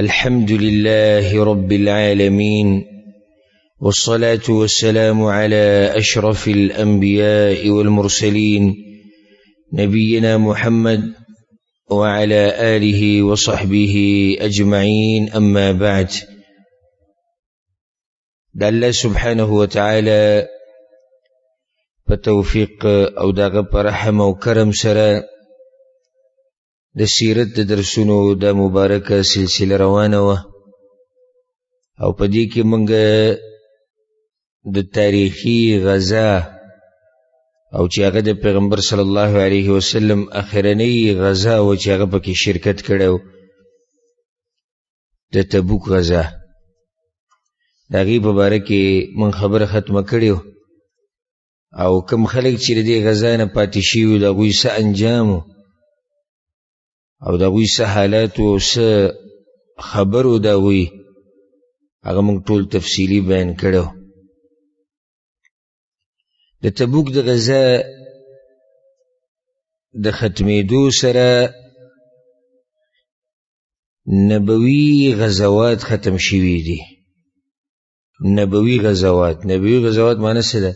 الحمد لله رب العالمين، والصلاة والسلام على أشرف الأنبياء والمرسلين نبينا محمد وعلى آله وصحبه أجمعين. أما بعد، الله سبحانه وتعالى بتوفيق او داغه برحم او کرم سره د سیرت د درسونو د مبارکه سلسله روانه و او په دې کې موږ د تاریخي غزا او چې هغه د پیغمبر صلی الله علیه وسلم اخرنی غزا او چې هغه پکې شرکت کړو د تبوک غزا د هغې په باره کې موږ خبره ختمه کړې او کم خلک چې د دې غزا نه پاتې شوي د هغوی څه انجام او د هغوی څه حالات او څه خبرو د هغوی هغه موږ ټول تفصیلي بیان کړو. د تبوک د غزا د ختمېدو سره نبوي غزوات ختم شوي دي. نبوي غزوات معنی څه ده؟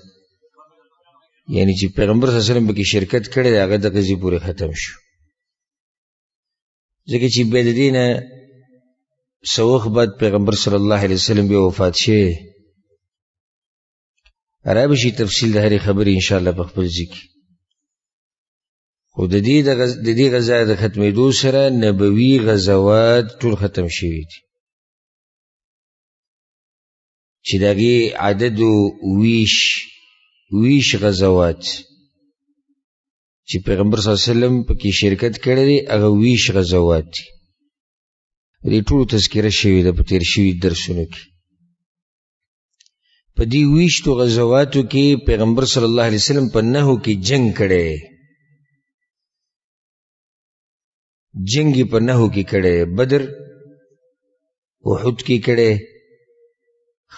یعنی چې پیغمبر صلی الله علیه وسلم پکې شرکت کړی دی هغه د غزې پورې ختم شو، ځکه چې بیا د دې نه څه وخت بعد پیغمبر صلی الله علیه وسلم بیا وفات شوی. را به شي تفصیل د هرې خبرې انشاءالله په خپل ځای کې، خو د دې غزا د ختمېدو سره نبوي غزوات ټول ختم شوي دي چې د هغې عدد ویش غزوات چې پیغمبر صلی الله علیه وسلم پکې شرکت کړی دی هغه ویش غزوات دي. دې ټولو تذکره شوې ده په تېر شوي درسونو کې. په دې ویشتو غزواتو کې پیغمبر صلی الله علیه وسلم په 9 کې جنگ کړی، جنگ یې په 9 کې کړی، بدر، احد کې کړی،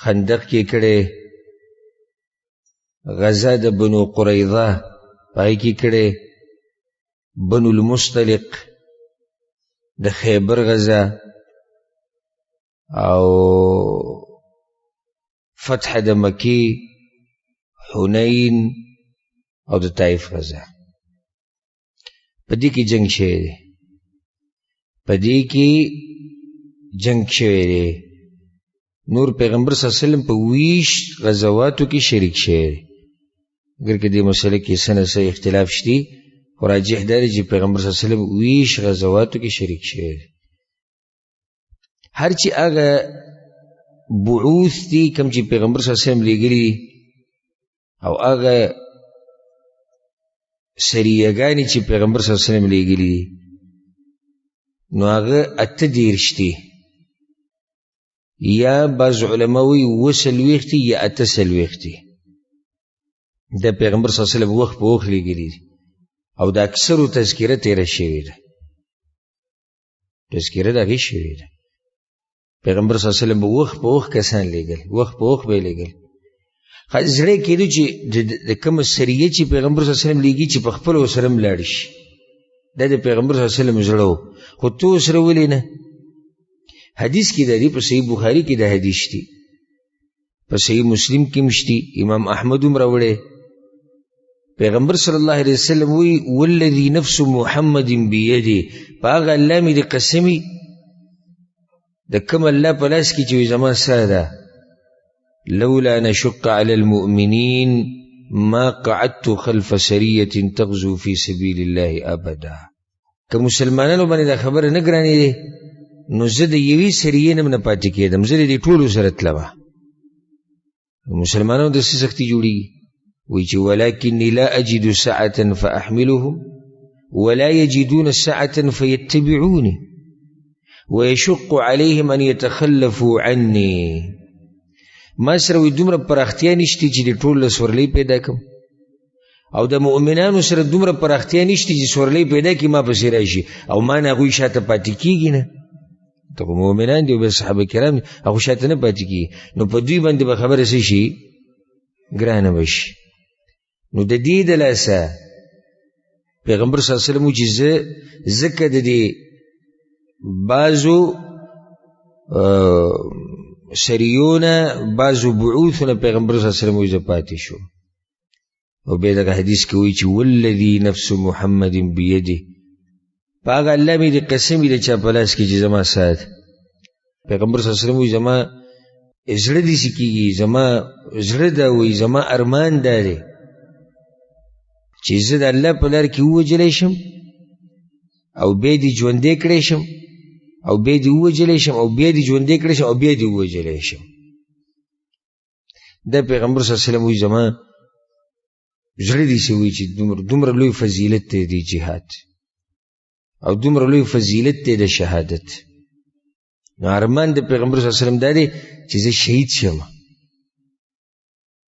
خندق کې کړی، غزا د بنو قریظه پای کې کړی، بنو المستلق، د خیبر غزا او فتح د مکی، حنین او د طائف غزا. په دې کې جنگ شوی دی، په دې کې جنگ شوی دی. نور پیغمبر صلی الله علیه وسلم په 20 غزواتو کې شریک شوی دی، اگر که دې مسئله کې څه نه څه اختلاف شته، خو راجح دا دی چې پیغمبر صلی الله علیه وسلم 20 غزواتو کې شریک شوی دی. هر چې هغه بعوث دي کوم چې پیغمبر صلی الله علیه وسلم لېږلي او هغه سریهګانې چې پیغمبر صلی الله علیه وسلم لېږلي نو هغه 38 دي، یا بعض علما وایي 40 یا 48 د پیغمبر صلی الله علیه وسلم وخت په وخت لېږلي دي او د اکثرو تذکره تېره شوې ده، تذکره د هغې شوې ده. پیغمبر صلی الله علیه وسلم به وخت په وخت کسان لېږل، وخت په وخت به یې لېږل. زړی کېدو چې د کومه سریه چې پیغمبر صلی الله علیه وسلم لېږي چې په خپله ورسره هم لاړ شي، دا د پیغمبر صلی الله علیه وسلم زړه و، خو ته ورسره ولې نه؟ حدیث کې د دې په صحیح بخاري کې د حدیث شته، په صحیح مسلم کې هم شته، امام احمد هم راوړی. پیغمبر صلی الله علیه وسلم وی والذی نفس محمد بیده، په هغه الله مې د قسمي د کوم الله په لاس کې چې زما سره ده، لولا نشق علی المؤمنین ما قعدت خلف سریة تغزو فی سبیل الله ابدا. که مسلمانانو باندې دا خبره نه ګرانې دی نو زه د یوې سریې نه پاتې کېدم، زه د دې ټولو سره تلمه. مسلمانانو د څه سختي جوړېږي وی چې ولكني لا اجد سعة فاحملهم ولا يجدون سعة فيتبعوني ويشق عليهم ان يتخلفوا عني. ما سره وی دومره پراختیا نشته چې د ټول سورلۍ پیدا کړم، او د مؤمنانو سره دومره پراختیا نشته چې سورلۍ پیدا کړي ما پسې راشي او ما نه هغوی شاته پاتې کېږي نه. ته خو مؤمنان دي او بیا صحابه کرام دي، هغو شاته نه پاتې کېږي، نو په دوی باندې به خبره څه شي؟ ګرانه به شي. نو د دې د لاسه پیغمبر صلی الله علیه وسلم چې زکه د دې بعضو سریونه بعضو بعوثونه پیغمبر صلی الله علیه وسلم ویزه پاتې شو. او بیا دغه حدیث کې وایي چې والذي نفس محمد بیده، په هغه الله مې د قسم د چا په لاس کې چې زما سات. پیغمبر صلی الله علیه وسلم وایي زما زړه داسې کېږي، زما زړه دا وایي، زما ارمان دا دی چې زه د الله په لار کې ووجلی شم او بیا دې ژوندی کړی شم، او بیا دې ووجلی شم، او بیا دې ژوندی کړی شم، او بیا دې ووجلی شم. دا پیغمبر صلی الله علیه وسلم وایي زما زړه داسې وایي چې دومره لوی فضیلت دی د جهاد، او دومره لوی فضیلت دی د شهادت. نو ارمان د پیغمبر صلی الله علیه وسلم دا دی چې زه شهید شم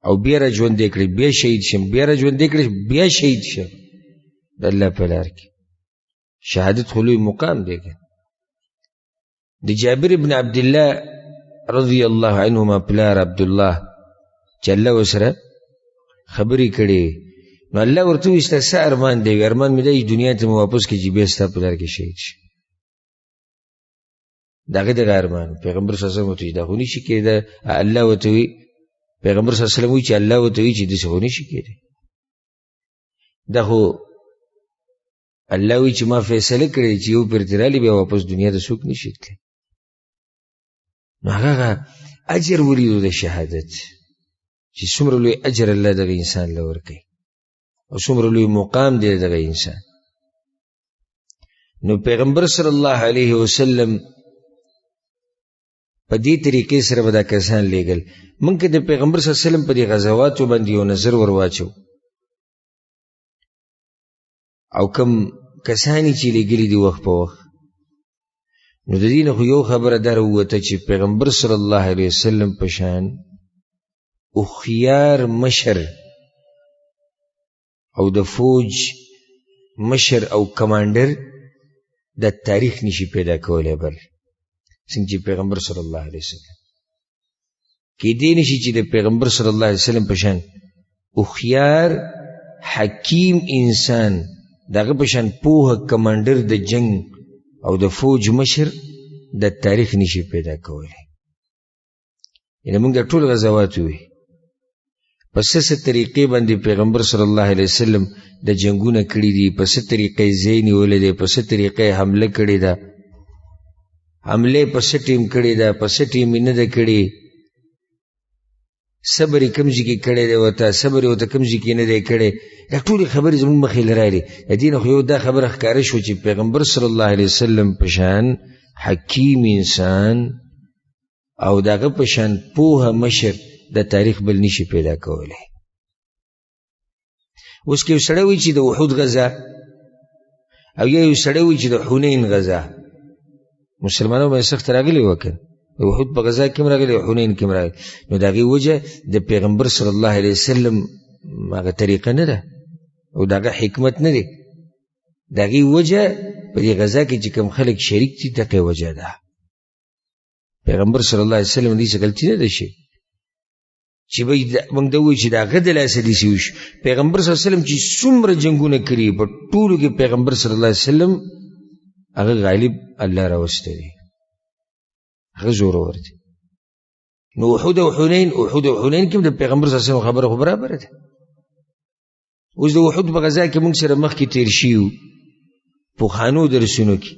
او بیا را ژوندی کړي، بیا شهید شم، بیا را ژوندی کړي، بیا شهید شم د الله په لار کې. شهادت خو لوی مقام دی. د جابر ابن عبدالله رضی الله عنهما پلار عبدالله چې الله ورسره خبرې کړې، نو الله ورته وایي ستا څه ارمان دی؟ ارمان مې دی دنیا ته مې واپس کړي چې بیا ستا په لار کې شهید شي. دغه ارمان پیغمبر صلی الله علیه وسلم ورته وایي دا خو نشي کېدی. الله ورته وایي، پیغمبر صلی الله علیه وسلم وایي چې الله ورته وایي چې داسې خو نشي کېدی، دا خو الله وایي چې ما فیصله کړې چې یو پرې راغلی بیا واپس دنیا ته څوک نشي تللی. نو هغه اجر ولیدو د شهادت چې څومره لوی اجر الله دغه انسان له ورکوي او څومره لوی مقام دی دغه انسان. نو پیغمبر صلی الله علیه وسلم په دې طریقې سره به دا کسان لیږل. موږ که د پیغمبر صلی الله علیه وسلم په دې غزواتو باندې یو نظر ور واچو او کم کسانی چې لیږلي دي وخت په وخت، نو د دې نه خو یو خبره دا راووته چې پیغمبر صلی الله علیه وسلم په شان هوښیار مشر او د فوج مشر او کمانډر د تاریخ نشي پیدا کولی، بل څنګه چې پیغمبر صلی الله علیه وسلم کېدی نشي چې د پیغمبر صلی الله علیه وسلم په شان هوښیار حکیم انسان، دغه په شان پوهه کمانډر د جنگ او د فوج مشر د تاریخ نشي پیدا کولی. یعنې موږ د ټول غزوات وي په څه طریقې باندې پیغمبر صلی الله علیه وسلم د جنگونه کړي دي، په څه طریقې ځای نیولی دی، په څه طریقې حمله کړې ده، حمله په څه ټیم کړې ده، په څه ټیم نه ده کړې، صبر یې کوم ځای کې کړی دی ورته، صبر یې ورته کوم ځای کې نه دی کړی. دا ټولې خبرې زموږ مخې له راغلې. د دې نه خو یو دا خبره ښکاره شوه چې پیغمبر صلی الله علیه وسلم په شان حکیم انسان او دغه په شان پوهه مشر د تاریخ بل نشي پیدا کولی. اوس که یو سړی وایي چې د احد غزا او یا یو سړی وایي چې د حنین غزا، مسلمانانو باندې سخت راغلی وه که د احد په غزا کې هم راغلی او حنین کې هم راغلی، نو د هغې وجه د پیغمبر صلی الله علیه وسلم هغه طریقه نه ده او د هغه حکمت نه دی. د هغې وجه په دې غزا کې چې کوم خلک شریک دي دغه وجه ده. پیغمبر صلی الله علیه وسلم دې څه غلطي نه ده شي چې موږ دا وایو چې د هغه د لاسه داسې وشي. پیغمبر صلی الله علیه وسلم چې څومره جنګونه کړي په ټولو کې پیغمبر صلی الله علیه وسلم هغه غالب الله راوستی دی، هغه زورور دی. نو احد او حنین کې د پیغمبر صلی الله علیه وسلم خبره خو برابره ده. اوس د احد په غزا کې موږ سره مخکې تیر شیو پوخانو درسونو کې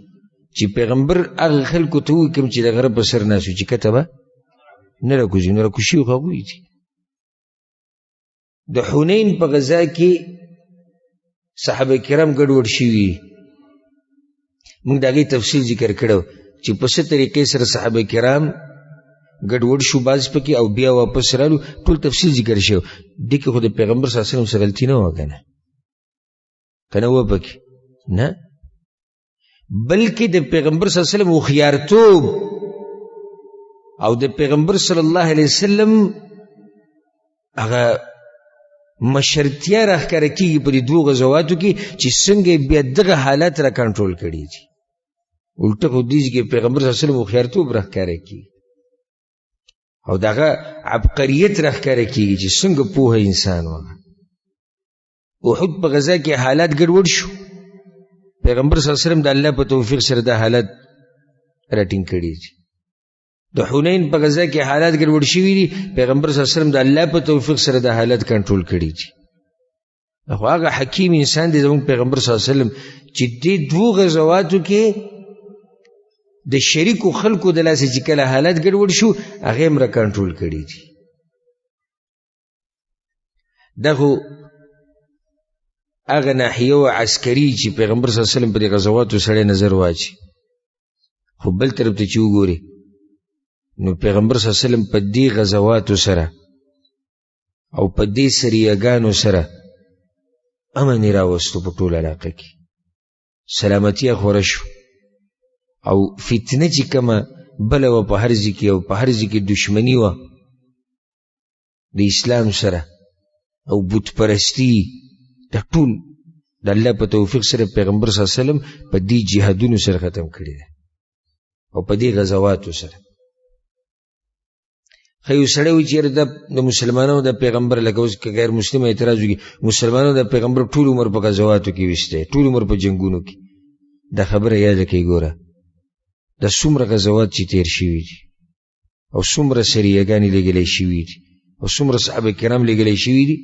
چې پیغمبر هغه خلکو ته وایي کوم چې د غره په سر ناست وي چې کته به نه راکوزي، نو راکوشي خو هغوی دي. د حنین په غزا کې صحابه کرام ګډوډ شوي، موږ د هغې تفصیل ذکر کړو چې په څه طریقې سره صحابه کرام ګډوډ شو، بعض پکې او بیا واپس رالو، ټول تفصیل ذکر شو. دې کې خو د پیغمبر صلی الله علیه وسلم څه غلطي نه وه که نه وه پکې نه، بلکې د پیغمبر صلی الله علیه وسلم هوښیارتوب او د پیغمبر صلی الله علیه وسلم هغه مشرتیا راښکاره کېږي په دې دوو غزواتو کې چې څنګه بیا دغه حالات را کنټرول کړي دي. الټه خو دې کې پیغمبر صلی الله علیه وسلم هوښیارتوب راښکاره کېږي او دغه عبقریت راښکاره کېږي چې څنګه پوهه انسان وه. احد په غزا کې حالات ګډوډ شو، پیغمبر صلی الله علیه وسلم د الله په توفیق سره دا حالات راټینګ کړي دي. د حنین په غزا کې حالات ګډوډ شوي دي، پیغمبر صلی الله علیه وسلم د الله په توفیق سره د حالات کنټرول کړي دي. خو هغه حکیم انسان دی زموږ پیغمبر صلی الله علیه وسلم چې دې دوو غزواتو کې د شریکو خلکو د لاسه چې کله حالات ګډوډ شو هغه هم را کنټرول کړي دي. دا خو هغه ناحیه و عسکري چې پیغمبر صلی الله علیه وسلم په دې غزواتو سره نظر واچي. خو بل طرف ته چې وګوري نو پیغمبر صلی الله علیه وسلم په دې غزواتو سره او په دې سریاګانو سره امن راوستو په ټول علاقه کې، سلامتی خوره شو، او فتنه چې کومه بله وه په هر ځای کې او په هر ځای کې دشمني وه د اسلام سره او بت پرستی، د ټول د الله په توفیق سره پیغمبر صلی الله علیه وسلم په دې جهادونو سره ختم کړي ده او په دې غزواتو سره. خو یو سړی وایي چې د مسلمانانو د پیغمبر لکه اوس که غیر مسلم اعتراض وکړي مسلمانانو د پیغمبر ټول عمر په غزواتو کې ویستی، ټول عمر په جنګونو کې. دا خبره یاده کړئ، ګوره د څومره غزوات چې تیر شوي دي او څومره سریاګانې لېږلی شوي دي او څومره صحابه کرام لېږلی شوي دي،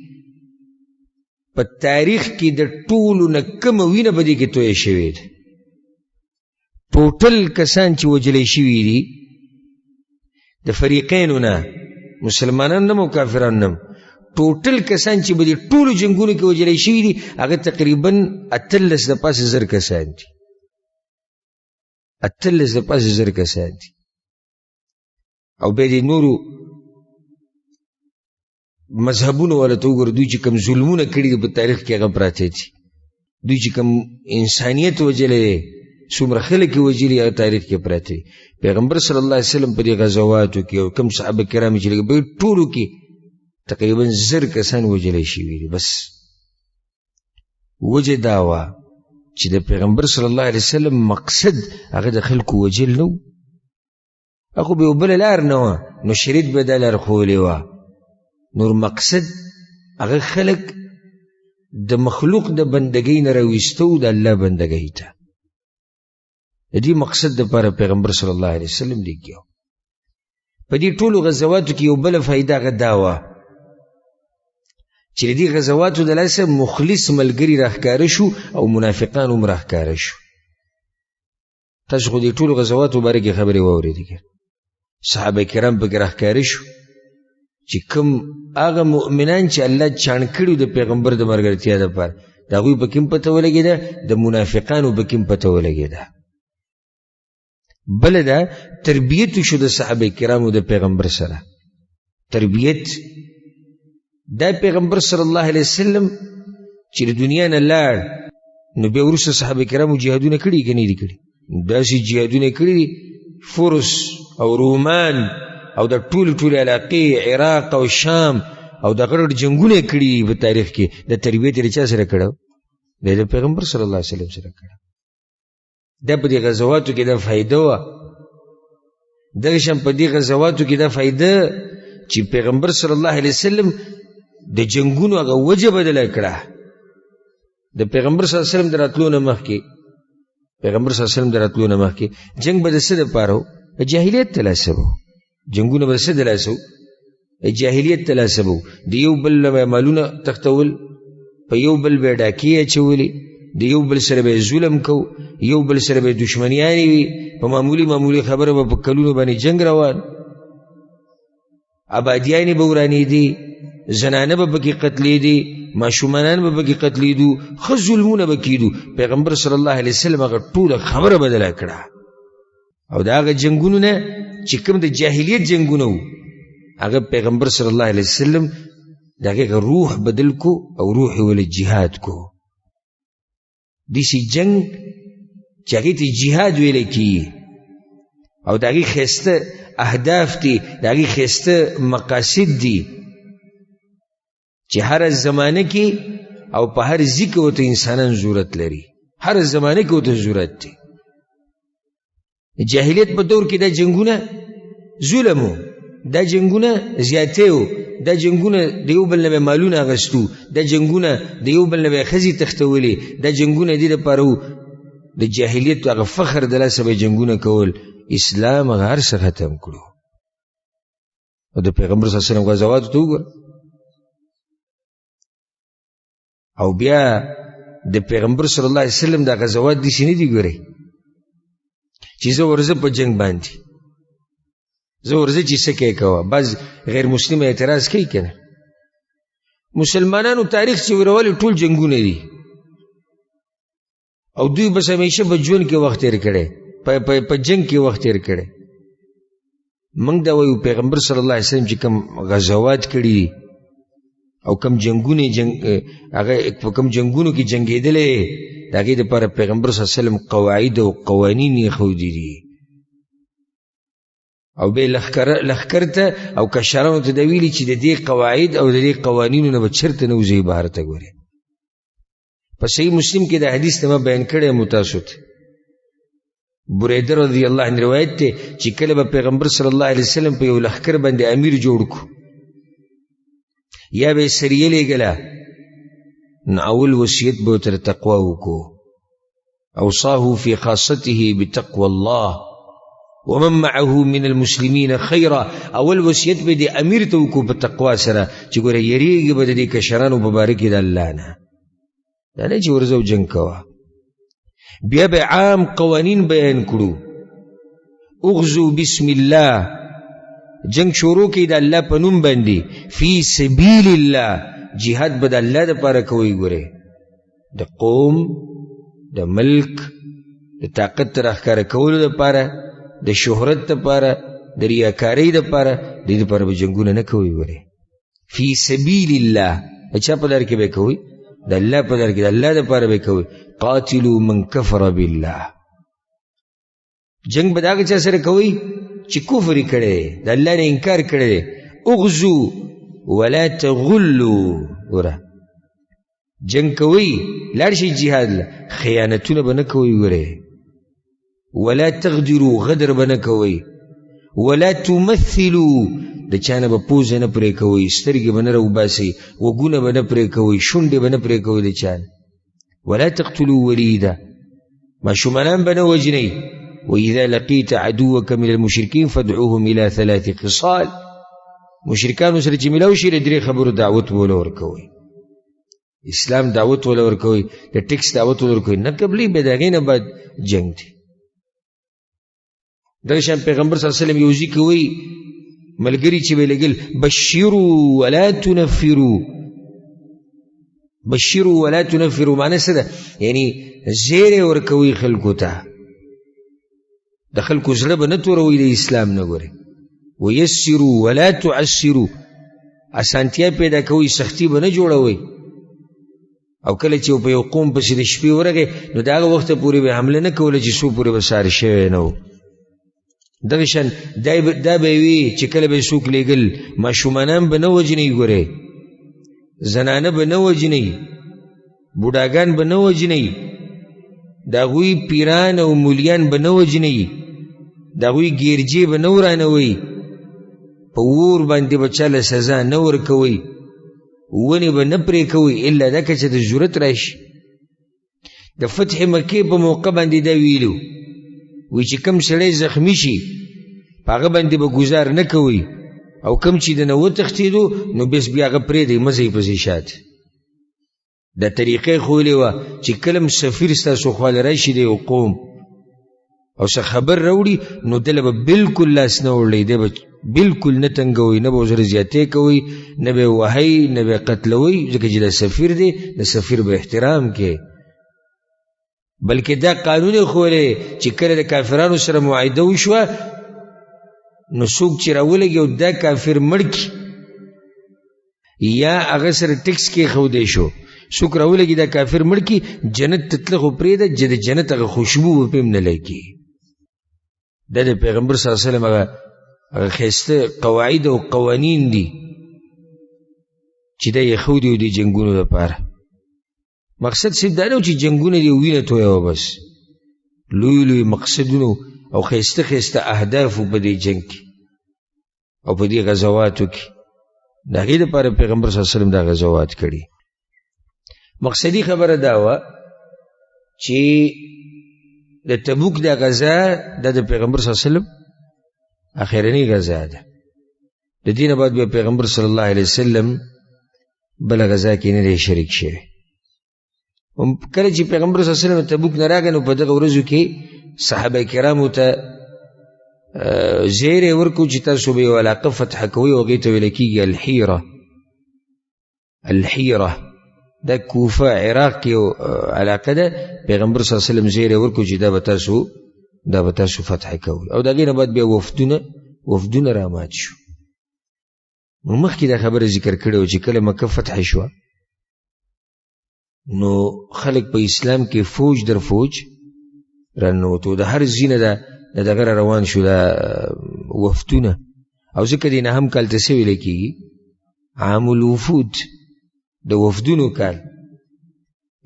په تاریخ کې د ټولو نه کمه وینه په دې کې تویه شوې ده. ټوټل کسان چې وجلی شوي دي د فریقینو نه، مسلمانان نه او کافران نه، ټوټل کسان چې په دې ټولو جنګونو کې وجلی شوي دي هغه تقریبا 18 د پاسه زر کسان دي، 18 د پاسه زر کسان دي. او بیا د نورو مذهبونو والا ته وګوره، دوی چې کوم ظلمونه کړي دي په تاریخ کې هغه پراته دي، دوی چې کوم انسانیت وجلی دی، څومره خلک یې وجلي هغه تاریخ کې پراته دي. پیغمبر صلی الله علیه وسلم په دې غزواتو کې او کوم صحابه کرام چې په ټولو کې تقریبا زر کسان وجلی شوي دي. بس وجه دا وه چې د پیغمبر صلی الله علیه وسلم مقصد هغه د خلکو وجل نه و، هغه به یو بله لار نه وه، نو شریعت به دا لار ښوولې وه. نور مقصد هغه خلک د مخلوق د بندګۍ نه راویستو د الله بندګۍ ته. د دې مقصد دپاره پیغمبر صلی الله علیه وسلم لیږي. په دې ټولو غزواتو کې یو بله فایده هغه دا وه چې د دې غزواتو د لاسه مخلص ملګري راښکاره شو او منافقان هم راښکاره شو. تاسو خو دې ټولو غزواتو باره کې خبرې واورېدې، صحابه کرام پکې راښکاره شو چې کوم هغه مؤمنان چې الله چاڼ کړي د پیغمبر د ملګرتیا دپاره د هغوی پکې هم پته ولګېده، د منافقانو پکې هم پته ولګېده. بله دا تربیت شو د صحابه کرامو د پیغمبر سره. تربیت دا پیغمبر صلی الله علیه وسلم چې د دنیا نه لاړ نو بیا وروسته صحابه کرامو جهادونه کړي که نه دي کړي؟ داسې جهادونه کړي دي، فرس او رومان او د ټول علاقې عراق او شام او د غرړ جنګونه کړي په تاریخ کې. د تربیت یې چا سره کړو؟ د پیغمبر صلی الله علیه وسلم سره کړو. دا په دې غزواتو کې دا فایده وه. دغه شان په دې غزواتو کې دا فایده چې پیغمبر صلی الله علیه وسلم د جنګونو هغه وجه بدله کړه. د پیغمبر صلی الله علیه وسلم د راتلو نه مخکې جنګ به د څه دپاره و؟ د جاهلیت ته لاسه و. جنګونه به د څه د لاسه و؟ د جاهلیت ته لاسه و. د یو بل نه مالونه تختول، په یو بل به ډاکې اچولې، د یو بل سره به ظلم کو، یو بل سره به دشمنیانې وي، په معمولي خبره به په کلونو باندې جنگ روان، آبادیانې به ورانېدې، زنانه به پکې قتلېدې، ماشومانان به پکې قتلېدو، ښه ظلمونه به کېدو. پیغمبر صلی الله علیه وسلم هغه ټوله خبره بدله کړه او د هغه جنګونو نه چې کوم د جاهلیت جنګونه وو هغه پیغمبر صلی الله علیه وسلم د هغې روح بدل کو او روح یې ولې جهاد کو. داسې جنګ چې هغې ته جهاد ویلی کېږي او د هغې ښایسته اهداف دي، د هغې ښایسته مقاصد دي چې هر زمانه کې او په هر ځای کې ورته انسانان ضرورت لري، هر زمانه کې ورته ضرورت دی. جاهلیت په دور کې دا جنګونه ظلم و، دا جنګونه زیاتې و، دا جنګونه د یو بل نه به مالونه اخیستو، دا جنګونه د یو بل نه به ښځې تښتولې، دا جنګونه دې دپاره و. د جاهلیت هغه فخر د لاسه به جنګونه کول، اسلام هغه هر څه ختم کړو. او د پیغمبر صلی الله علیه وسلم غزواتو ته وګوره. او بیا د پیغمبر صلی الله علیه وسلم دا غزوات داسې نه دي ګورئ چې زه ورځه په جنگ باندې زه ورځه چې څه کوې کوه. بعض غیر مسلم اعتراض کوي که نه، مسلمانانو تاریخ چې ورولې ټول جنګونه دي او دوی بس همیشه په ژوند کې وخت تېر کړی، په جنگ کې وخت تېر کړی. موږ دا وایو پیغمبر صلی الله علیه وسلم چې کوم غزوات کړي دي او کوم جنګونه هغه په کوم جنګونو کې جنګېدلی د هغې دپاره پیغمبر صلی الله علیه وسلم قواعد او قوانین یې ښودي دي او بیا لښکر ته او کشرانو ته دا ویلي چې د دې قواعد او د دې قوانینو نه به چېرته نه وځئ بهر ته. ګورئ په صحیح مسلم کې دا حدیث ته ما بیان کړی مو تاسو ته. بریده رضی الله عنه روایت دی چې کله به پیغمبر صلی الله علیه وسلم په یو لښکر باندې امیر جوړ کړو یا به یې سریه لېږله، نو اول وصیت به ورته تقوا وکړو. اوصاه فی خاصته بتقوى الله ومن معه من المسلمین خیرا. اول وصیت به د امیر ته وکړو په تقوا سره چې ګوره یریږي به د دې کشرانو په باره کې د الله نه، دا نه چې ورځه او جنګ کوه. بیا به عام قوانین بیان کړو. اغزو بسم الله، جنگ شروع کی د الله په نوم باندې. فی سبیل الله، جهاد به د الله دپاره کوئ. ګورئ د قوم، د ملک، د طاقت راښکاره کولو دپاره، د شهرت دپاره، د ریاکارۍ دپاره، دې دپاره به جنګونه نه کوئ. ګورئ فی سبیل الله، د چا په لار کې به کوئ؟ د الله په لار کې، د الله دپاره به کوئ. قاتلوا من کفر بالله، جنگ به د هغه چا سره کوئ چې کفر یې کړی دی، د الله نه انکار کړی دی. اغزو ولا تغلو، ګوره جنگ کوئ لاړ شئ جهاد له، خیانتونه به نه کوئ. ګورئ ولا تغدروا، غدر به نه کوئ. ولا تمثلوا، د چا نه به پوزه نه پرې کوئ، سترګې به نه راوباسئ، غوږونه به نه پرې کوئ، شونډې به نه پرې کوئ د چا نه. ولا تقتلوا ولیدا، ماشومانان به نه وجنئ. وإذا لقيت عدوك من المشركين فادعوهم إلى 3 خصال، مشرکانو سره چې ملاو شي د 3 خبرو دعوت وله ورکوئ. اسلام دعوت وله ورکوئ، د ټیکس دعوت وله ورکوئ، نه قبلې به د هغې نه بعد جنګ دی. دغه شان پیغمبر صلی الله علیه وسلم یو ځای کې وایي ملګري چې به یې لګل بشروا ولا تنفروا. بشروا ولا تنفروا معنی څه ده؟ یعنی زیری ورکوئ خلکو ته، د خلکو زړه به نه توروئ د اسلام نه. ګورئ ویسروا ولا تعسروا، اسانتیا پیدا کوئ، سختی به نه جوړوئ. او کله چې په یو قوم پسې د شپې ورغی نو د هغه وخته پورې به حمله نه کوله چې څو پورې به سهار شوی نه و. دغه شان دا به وي چې کله به یې څوک لېږل ماشومانان به نه وجنئ. ګورئ زنانه به نه وجنئ، بوډاګان به نه وجنئ، د هغوی پیران او مولیان به نه وجنئ، د هغوی ګیرجې به نه ورانوئ، په اور باندې به چاله سزا نه ورکوئ، ونې به نه پرې کوئ الا دا که چې د ضرورت راشي. د فتح مکې په موقع باندې دا ویلو وی چې کم سړی زخمی شي په هغه باندې به ګزار نه کوئ، او کم چې د نه وتښتېدو نو بس بیا هغه پرېږدئ، مه ځئ پسې شاته. دا طریقه یې ښوولې وه چې کله سفیر ستاسو خواله راشي د یو قوم او څه خبر راوړي نو دله به بلکل لاس نه وړئ، دی به بلکل نه تنګوئ، نه به ورسره زیاتې کوئ، نه به یې وهئ، نه به یې قتلوئ، ځکه چې دا سفیر دی، د سفیر به احترام کې. بلکې دا قانون یې ښولی چې کله د کافرانو سره معاهده وشوه نو څوک چې راولګي او دا کافر مړ کړي یا هغه سره ټکس کېښودی شو، څوک راولګي دا کافر مړ کړي، جنت ته تله خو پرېږده چې د جنت هغه خوشبو به پې هم نه لګي. دا د پیغمبر صلی الله علیه وسلم هغه ښایسته قواعد او قوانین دي چې دا یې ښودي د جنګونو دپاره. مقصد صرف دا نه و چې جنګونه دي وینه تویوه، بس لوی لوی مقصدونو او ښایسته ښایسته اهدافو په دې جنګ کې او په دې غزواتو کې د هغې دپاره پیغمبر صلی الله علیه وسلم دا غزوات کړي. مقصدی خبره دا وه چې د تبوک دا غزا دا د پیغمبر صلی الله علیه وسلم اخرنی غزا ده. د دې نه بعد بیا پیغمبر صلی الله علیه وسلم بله غزا کې نه دی شریک شوی. کله چې پیغمبر صلی الله علیه وسلم تبوک نه راغی نو په دغه ورځو کې صحابه کرامو ته زیر ورکو چې تاسو به یو علاقه فتح کوئ او هغې ته ویل کېږي الحیره. الحیره دا کوفه عراق کې یو علاقه ده. پیغمبر صلی الله علیه وسلم زیر ورکو چې دا به تاسو فتح کوئ او د هغې نه بعد بیا وفدونه رامات شو. مخکې دا خبره ذکر کړې وه چې کله مکه فتح شوه نو خلک په اسلام کې فوج در فوج راننوتو. د هر ځای نه د دغه را روان شو دا وفدونه او ځکه دې نه هم کال ته څه ویلی کېږي عام الوفود د وفدونو کال.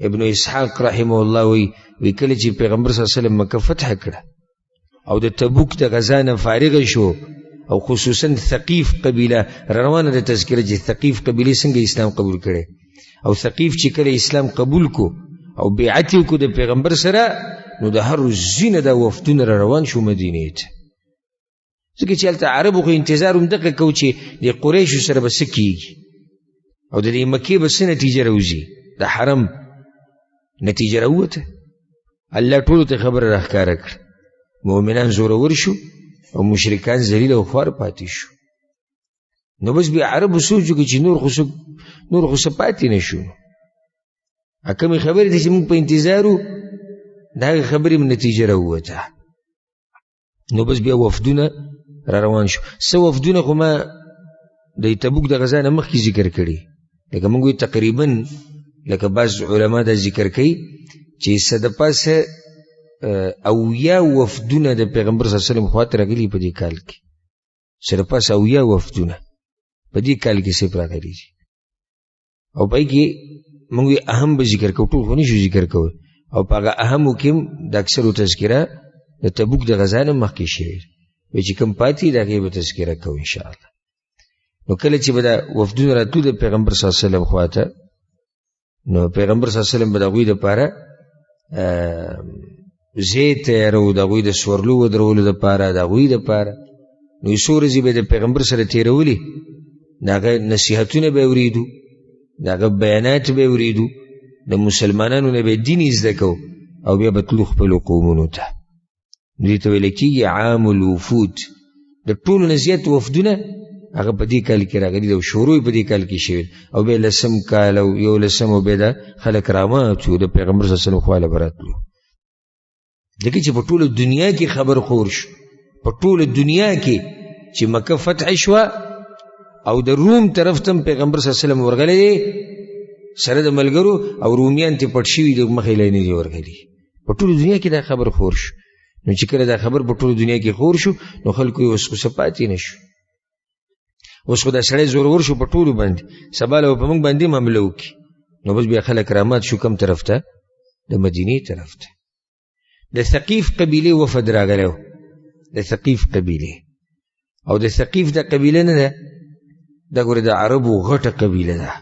ابن اسحاق رحمه الله وی کله چې پیغمبر صلی الله علیه وسلم مکه فتح کړه او د تبوک د غزا نه فارغ شو او خصوصا ثقیف قبیله روانه د تذکره چې ثقیف قبیله څنګه اسلام قبول کړي او ثقیف چې کله اسلام قبول کو او بیعت کو د پیغمبر سره نو د هر ځینه د وفدونه روان شو مدینې ته. ځکه چې هلته عربو خو انتظار همدغه کو چې د قریشو سره به څه کېږي او د دې مکې به څه نتیجه راوځي. د حرم نتیجه راووته. الله ټولو ته خبره راښکاره کړه. مؤمنان زورور شو او مشرکان ذلیل او خوار پاتې شو. نو بس بیا عربو سوچ وکړي چې نور خو څه پاتې نه شو. کومې خبرې ته چې موږ په انتظار وو د هغې خبرې م نتیجه راووته. نو بس بیا وفدونه را روان شو. څه وفدونه خو ما د تبوک د غزا نه مخکې ذکر کړي. لکه موږ وایو تقریبا لکه بعض علما دا ذکر کوي چې څه د پاسه اویا وفدونه د پیغمبر صلی الله علیه وسلم خواته راغلي په دې کال کې. څه د پاسه اویا وفدونه په دې کال کې صرف راغلي دي او په هغې کې موږ اهم به ذکر کوو. ټول خو نشو ذکر کوو او په هغه اهمو کې هم د اکثرو تذکره د تبوک د غزا نه مخکې شوې وی چې کوم پاتې د هغې به تذکره کوو انشاءالله. نو کله چې به دا وفدونه راتلو د پیغمبر صلی الله علیه وسلم خواته نو پیغمبر صلی الله علیه وسلم به د هغوی دپاره ځای تیارو، د هغوی د سورلو ودرولو دپاره، د هغوی دپاره. نو یو څو ورځې به د پیغمبر سره تېرولې، د هغه نصیحتونه به اورېدو، د هغه بیانات به اورېدو، د مسلمانانو نه به دین زده کو او بیا به تلو خپلو قومونو ته. دې ته ویل کېږي عام الوفود. د ټولو نه زیات وفدونه هغه په دې کال کې راغلي دي او شروع په دې کال کې شوي او بیا لسم کال او 11 او بیا د خلک رامات شو د پیغمبر صلی الله علیه وسلم خواله به راتلو. ځکه چې په ټوله دنیا کې خبر خور شو، په ټوله دنیا کې چې مکه فتح شوه او د روم طرف ته پیغمبر صلی الله علیه وسلم ورغلی دی سره د ملګرو او رومیان ته پټ شوي د مخې لی نه دي ورغلي. په ټوله دنیا کې دا خبر خور شو. نو چې کله دا خبر په ټوله دنیا کې خور شو نو خلکو یې اوس خو څه پاتې نه شو. اوس خو دا سړی زورور شو په ټولو باندې، سبا له به په موږ باندې معامله وکړي. نو بس بیا خلک رامات شو کوم طرف ته؟ د مدینې طرف ته. د ثقیف قبیلې وفد راغلی و، د ثقیف قبیلې. او د ثقیف دا قبیله نه ده، دا ګوره د عربو غټه قبیله ده،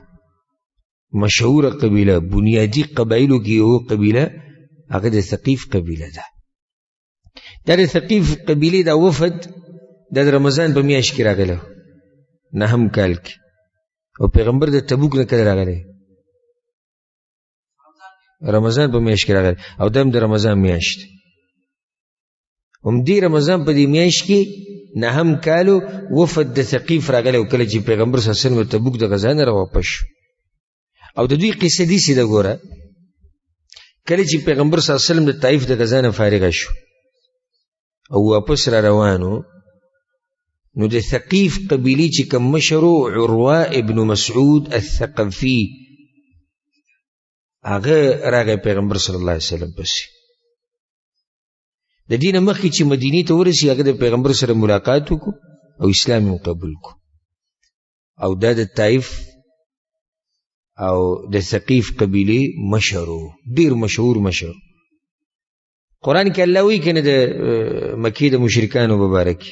مشهوره قبیله، بنیادي قبایلو کې یو قبیله هغه د ثقیف قبیله ده. دا د ثقیف قبیلې دا وفد دا د رمضان په میاشت کې راغلی و، نهم کال کې. او پیغمبر د تبوک نه کله راغلی؟ رمضان په میاشت کې راغلی او دا هم د رمضان میاشت. همدې رمضان په دې میاشت کې نهم کالو وفد د ثقیف راغلی او کله چې پیغمبر صلی الله علیه وسلم د تبوک د غزا نه راواپس شو. او د دوی قصه داسې ده ګوره، کله چې پیغمبر صلی الله علیه وسلم د طایف د غزا نه فارغه شو او واپس را روانو، نو د ثقیف قبیلې چې کوم مشرو عروه ابن مسعود الثقفي هغه راغی پیغمبر صلی الله علیه وسلم پسې. د دې نه مخکې چې مدینې ته ورسي هغه د پیغمبر سره ملاقات وکړو او اسلام یې قبول کړو. او دا د طایف او د ثقیف قبیلې مشرو، ډېر مشهور مشر. قرآن کې الله وایي کنه د مکې د مشرکانو مبارک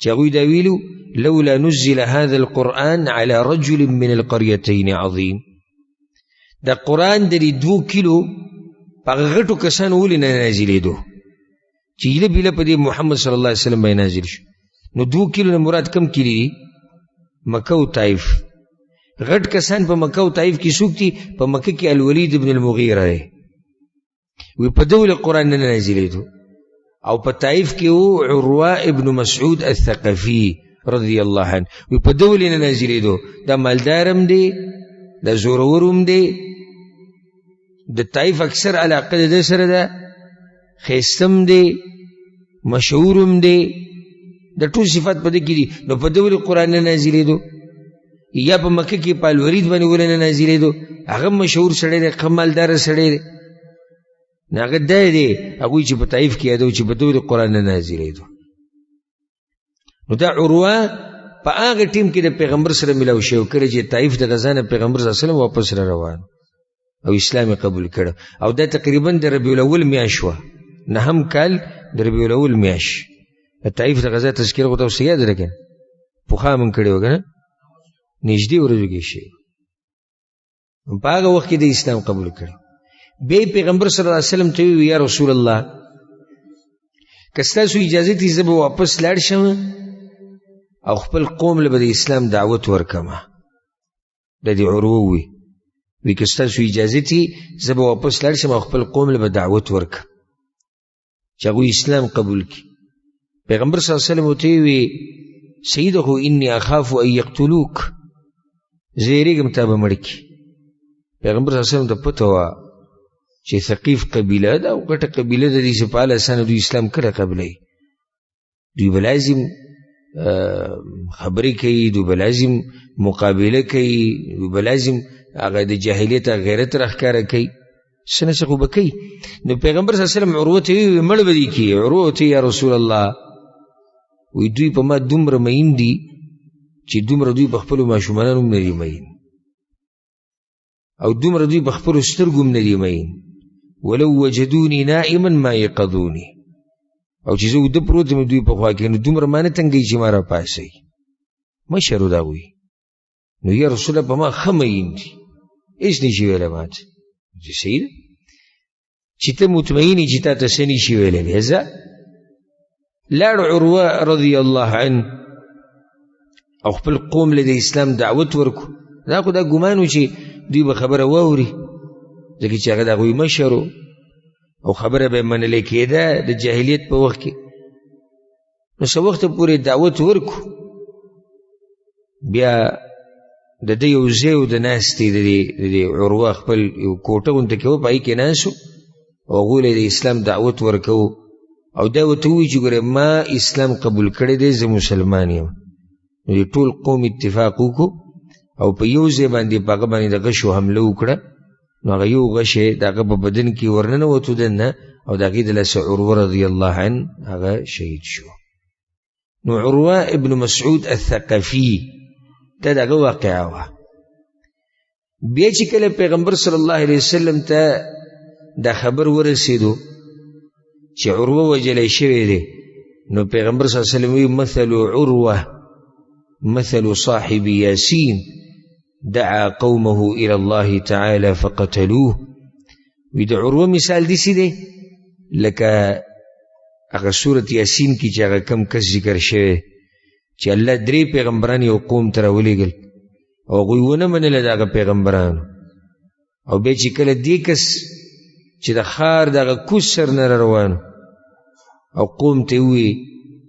چې هغوی دا ویلو لولا نزل هذا القرآن على رجل من القريتين عظيم. دا قرآن د 2 کیلو په غټو کسانو ولې نه نازلېدو چې هیله بیله په دې محمد صلی الله علیه وسلم باندې نازل شو. نو 2 کیلو نه مراد کم کیلي دي؟ مکه او طائف. غټ کسان په مکه او طائف کې څوک دي؟ په مکه کې الولید ابن المغیره دی، وی په دول قرآن نه نازلېدو، او په طائف کې و عروه ابن مسعود الثقفي رضی الله عنه، وی په دول نه نازلېدو. دا مالدارم دی، دا زورورم دی. د طائف اکثر علاقه د سره ده، خیستم دی، مشهورم دی، د ټول صفات په دې کې دي. نو په دول قرآن نه نازلېدو، یا په مکه کې په الولید باندې ولې نه نازلېدو؟ هغه مشهور سړی دی، ښه مالدار سړی دی. نو هغه دا دی هغوی چې په طائف کې یادو چې په دول قرآن نه نازلېدو. نو دا عروه په هغه ټیم کې د پیغمبر سره ملاو شو، کله چې طائف د غزا نه پیغمبر صلی الله علیه وسلم واپس را روان او اسلام قبول کړ. او دا تقریبا د ربیع الاول میاشت وه، نهم کال د ربیع الاول میاشت. د طائف د غزا تذکره خو تاسو یاد لرئ، پخوا من کړی و که نه، نږدې ورځو کې شي. په هغه وخت کې د اسلام قبول کړ. بیا پیغمبر صلی الله علیه وسلم ته وی یا رسول الله که ستاسو اجازه دي زه به واپس لاړ شم او خپل قوم له به د اسلام دعوت ورکمه. د دې عروه وی که ستاسو اجازه دي زه به واپس لاړ شم او خپل قوم له به دعوت ورکم چې هغوی اسلام قبول کړي. پیغمبر صلی الله علیه وسلم ورته وی سیده انی اخاف ان یقتلوک، زه یېرېږم تا به مړ کړي. پیغمبر صلی الله علیه وسلم ته پته وه چې ثقیف قبیله ده او غټه قبیله ده، دې چې په هله اسانه دوی اسلام کله قبلوي. دوی به لازم خبرې کوي، دوی به لازم مقابله کوي، دوی به لازم هغه د جاهلیت غیرت راښکاره کوي، څه نه څه خو به کوي. نو پیغمبر صلی الله علیه وسلم عروه ته ویل مړ به دې کړي. عروه ته یا رسول الله وی دوی په ما دومره مین دي چې دومره دوی په خپلو ماشومانانو هم نه دي مین، او دومره دوی په خپلو سترګو هم نه دي مین. ولو وجدوني نائما ما یقظوني، او چې زه وده پروت یم دوی په خوا کې، نو دومره ما نه تنګوي چې ما راپاڅوي. مشر و د هغوی. نو یا رسول الله په ما ښه مین دي، هېڅ نه شي ویلی ماته. چې صحیح ده چې ته مطمئن یې چې تا ته څه نه شي ویلی. بیا ځه لاړ عروه رضی الله عنه او خپل قوم له د اسلام دعوت ورکو. دا خو دا ګمان و چې دوی به خبره واوري، ځکه چې هغه د هغوی مشر او خبره به یې منلې کېده د جاهلیت په وخت کې. نو څه وخته پورې دعوت ورکو. بیا د ده یو ځای و د ناستې د عروه خپل یو کوټه غونته کې و، په هغې کې ناست و او هغوی له د اسلام دعوت ورکو. او دا ورته ووایي چې ګوره ما اسلام قبول کړی دی، زه مسلمان یم. نو د ټول قوم اتفاق وکړو او په یو ځای باندې په هغه باندې د غشو حمله وکړه. نو هغه یو غش یې د هغه په بدن کې ورننوتو دننه، او د هغې د لاسه عروه رضی الله عنه هغه شهید شو. نو عروه ابن مسعود الثقفي دا د هغه واقعه وه. بیا چې کله پیغمبر صلی الله علیه وسلم ته دا خبر ورسېدو چې عروه وجلی شوی دی، نو پیغمبر صلی الله علیه وسلم وی مثل عروه مثل صاحب یاسین دعا قومه الى الله تعالی فقتلوه. وی د عروه مثال داسې دی لکه هغه سورت یاسین کې چې هغه کم کس ذکر شوی چې الله 3 پیغمبران یو قوم ته راولېږل او هغوی ونه منله د هغه پیغمبرانو. او بیا چې کله دې کس چې د ښار د هغه کوز سر نه روانو او قوم ته ووایي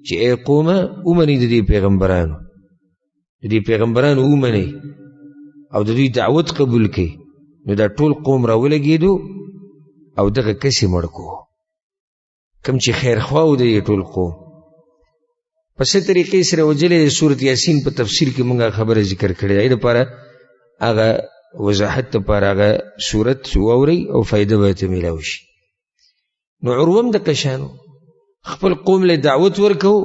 چې ای قومه ومنئ د دې پیغمبرانو ومنئ او د دوی دعوت قبول کړئ. نو دا ټول قوم راولګېدو او دغه کس یې مړ کړو، کوم چې خیرخوا و د دې ټول قوم. په څه طریقې سره وجلی د سورت یاسین په تفسیر کې موږ خبره ذکر کړې ده. دپاره هغه وضاحت دپاره هغه سورت واورئ او فایده به ورته میلاو شي. نو عروه هم دقه شانو خپل قوم له دعوت ورکو،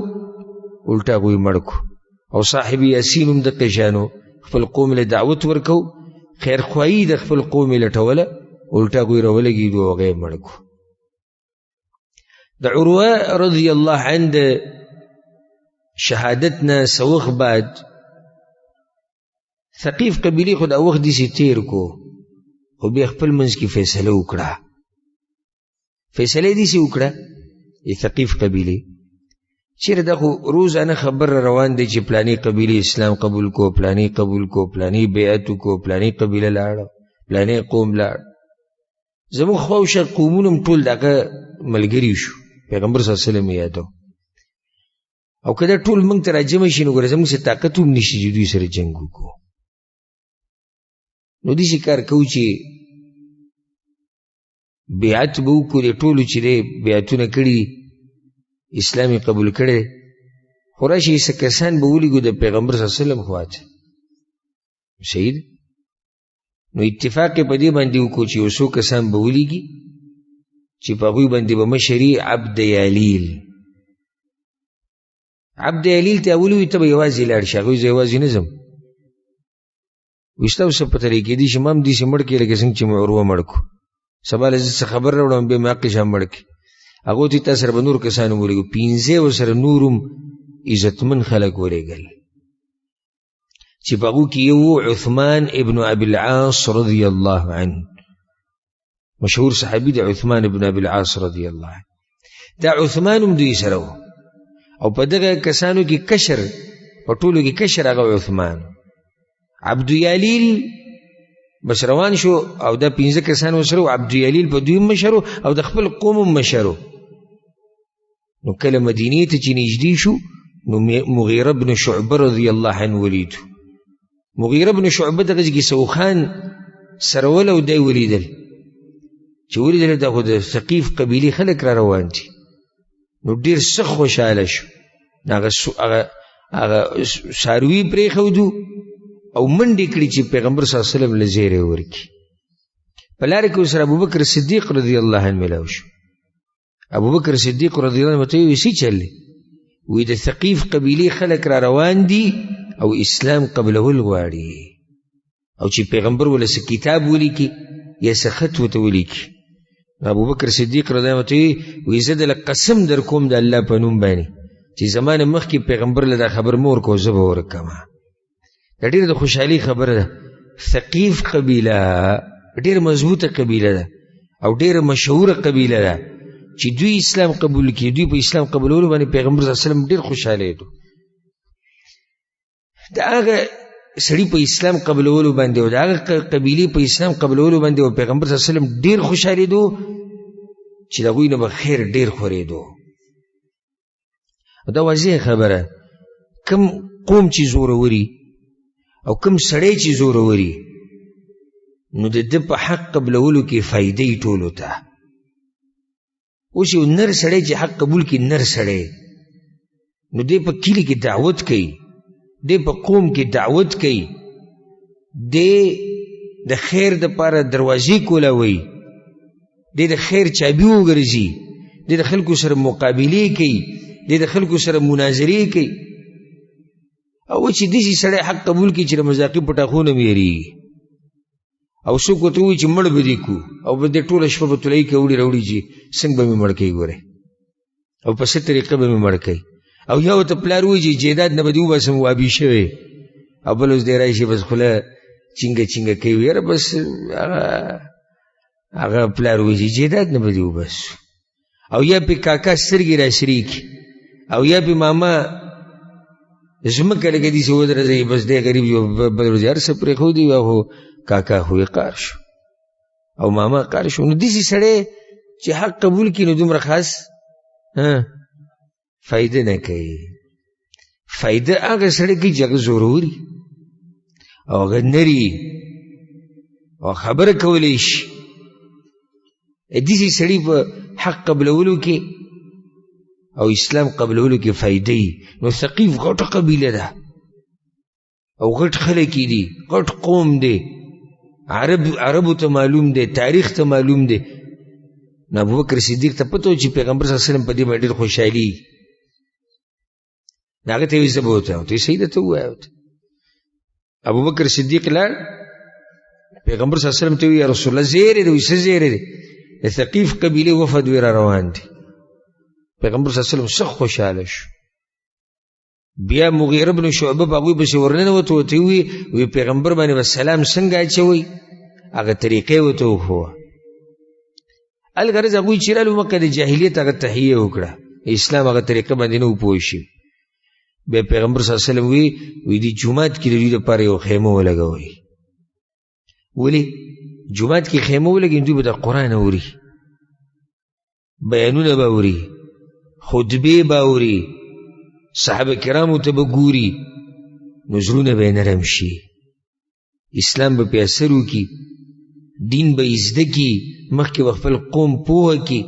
الټا هغوی مړ کړو. او صاحب یاسین هم دقه شانو خپل قوم له دعوت ورکو، خیرخواهي د خپل قوم یې لټوله، الټا هغوی راولګېدو او هغه یې مړ کړو. د عروه رضی الله عنه د شهادت نه څه وخت بعد ثقیف قبیلې خو دا وخت داسې تیر کو، خو بیا خپل منځ کې فیصله وکړه. فیصله یې داسې وکړه ثقیف قبیلې چیرې دا خو روزانه خبر روان دی چې پلانی قبیله اسلام قبول کو، پلانی قبول کو، پلانی بیعت کو، پلانی قبیله لاړه، پلانی قوم لاړ. زموږ خواوشا قومونه هم ټول دغه ملګري شو، پیغمبر صلی الله علیه وسلم یادو. او که دا ټول موږ ته راجمع شي نو ګوره زموږ سره طاقت هم نشي چې دوی سره جنګ وکړو. نو داسې کار کوو چې بیعت به وکړو د ټولو چې دی بیعتونه کړي اسلامي قبول کړی، خو راشي څه کسان به ولیږو د پیغمبر صلی الله علیه وسلم خواته. صحیح ده؟ نو اتفاق په دې باندې وکړو چې یو څو کسان به ولیږي چې په هغوی باندې به مشري عبد یالیل. عبد یالیل ته ولوي ته به یوازې لاړ شي، هغوی زه یوازې نه ځم. وایي ستا اوس څه پته کېدای شي ما هم داسې مړ کړې لکه څنګه چې مې عروه مړ کړو، سبا له زه څه خبر راوړم بیا مې حق شان مړ کړي. هغو ته تا سره به نور کسان هم ولېږو، 15 ورسره نور هم عزتمن خلک ولېږل چې په هغو کې یو عثمان ابن ابي العاص رضی الله عنه، مشهور صحابي دی عثمان ابن ابي العاص رضی الله عنه. دا عثمان هم دوی سره و، او په دغه کسانو کې کشر، په ټولو کې کشر هغه عثمان. عبد یالیل بس روان شو او دا 15 کسان وسره، عبد یالیل په دوی مشرو او د خپل قوم مشرو. نو کله مدینې ته چې نږدې شو نو مغیره بن شعبه رضی الله عنه ولیدو. مغیره بن شعبه دغه کې سوخان سره ول او دی ولیدل چې ولیدل دا خو د ثقیف قبیلې خلک را روان دي. نو ډېر څه خوشحاله شو، هغه څاروي پرېښودو او منډې کړي چې پیغمبر صلی الله علیه وسلم له زیری ورکړي. په لاره کې ورسره ابوبکر صدیق رضی الله عنه ملاو شو. ابوبکر صدیق رضی الله عنه ته وایي څه چل دی؟ وایي د ثقیف قبیلې خلک را روان دي او اسلام قبلول غواړي، او چې پیغمبر ولې څه کتاب ولیکي یا څه خط ورته ولیکي. ابوبکر صدیق رضی الله عنه ته وایي زه دله قسم در کوم د الله په نوم باندې چې زمانه مخکې پیغمبر له دا خبر مه ورکوه زه به ورکومه. دا ډېره د خوشحالي خبره ده. ثقیف قبیله ډېره مضبوطه قبیله ده او ډېره مشهوره قبیله ده چې دوی اسلام قبول کړي. دوی په اسلام قبولولو باندې پیغمبر صلی الله علیه وسلم ډېر خوشحالېدو. د هغه سړي په اسلام قبولولو باندې او د هغه قبیلې په اسلام قبولولو باندې او پیغمبر صلی الله علیه وسلم ډېر خوشحالېدو چې د هغوی نه به خیر ډېر خورېدو. دا واضح خبره، کم قوم چې زوروري او کم سړی چې زوروري نو د ده په حق قبلولو کې فایده یې ټولو ته. اوس یو نر سړی چې حق قبول کړي، نر سړی، نو دی په کلي کې دعوت کوي، دی په قوم کې دعوت کوي، دی د خیر دپاره دروازې کولاوي، دی د خیر چابي وګرځي، دی د خلکو سره مقابلې کوي، دی د خلکو سره مناظرې کوي. او چې داسې سړی حق قبول کړي چې د مذاقي پټاخونه م یېرېږي او څوک ورته ووایي چې مړ به دې کړو او به دې ټوله شپه به تولۍ کې وړي راوړي چې څنګه به مې مړ کوي ګورې او په څه طریقه به مې مړ کوي. او یا ورته پلار ووایي چې جیداد نه به دې وباسم وابي شوی، او بل اوس دی راشي بس خوله چینګه چینګه کوي. یاره بس هغه پلار ووایي چې جیداد نه به دې وباسو، او یا پې کاکا سترګې را سرې کړي، او یا پې ماما زمکه لکه داسې ودرځوي، بس دی غریب یو بل ورځې هر څه پرېښودي او کاکا خو یې قار شو او ماما قار شو. نو داسې سړی چې حق قبول کړي نو دومره خاص فایده نه کوي. فایده هغه سړی کوي چې هغه زوروري او هغه نري او خبره کولی شي. داسې سړي په حق قبلولو کې او اسلام قبلولو کې فایده وي. نو ثقیف غټه قبیله ده او غټ خلک دي، غټ قوم دی، عربو ته معلوم دی، تاریخ ته معلوم دی. نو ابوبکر صدیق ته پته و چې پیغمبر صلی الله علیه وسلم په دې باندې ډېر خوشحالي. هغه ته یې زه به ورته وایم، ته یې صحیح درته ووایه. ابوبکر صدیق لاړ پیغمبر صلی الله علیه وسلم ته ووایي یا رسول الله زیری دی. وایي څه زیری دی؟ د ثقیف قبیلې وفد وی را روان دي. پیغمبر صلی الله علیه وسلم سخت خوشحاله شو. بیا مغیره بن شعبه په هغوی پسې ورننوته، ورته یې ووایي پیغمبر باندې به سلام څنګه اچوئ؟ هغه طریقې ورته وښوه. الغرض هغوی چې رالو مکه د جاهلیت هغه تحیه وکړه اسلام هغه طریقه باندې نه پوه شي. بیا پیغمبر صلی الله علیه وسلم وی دی جمعات کې د دوی لپاره یو خیمه ولګوئ. ولې جمعات کې خیمه ولګوئ؟ دوی به د قرآن اوري، بیانونه به اوري، خطبې به اوري، صحابه کرامو ته به ګوري، نو زړونه به یې نرم شي، اسلام به پې اثر وکړي، دین به یې زده کړي، مخکې به خپل قوم پوهه کړي.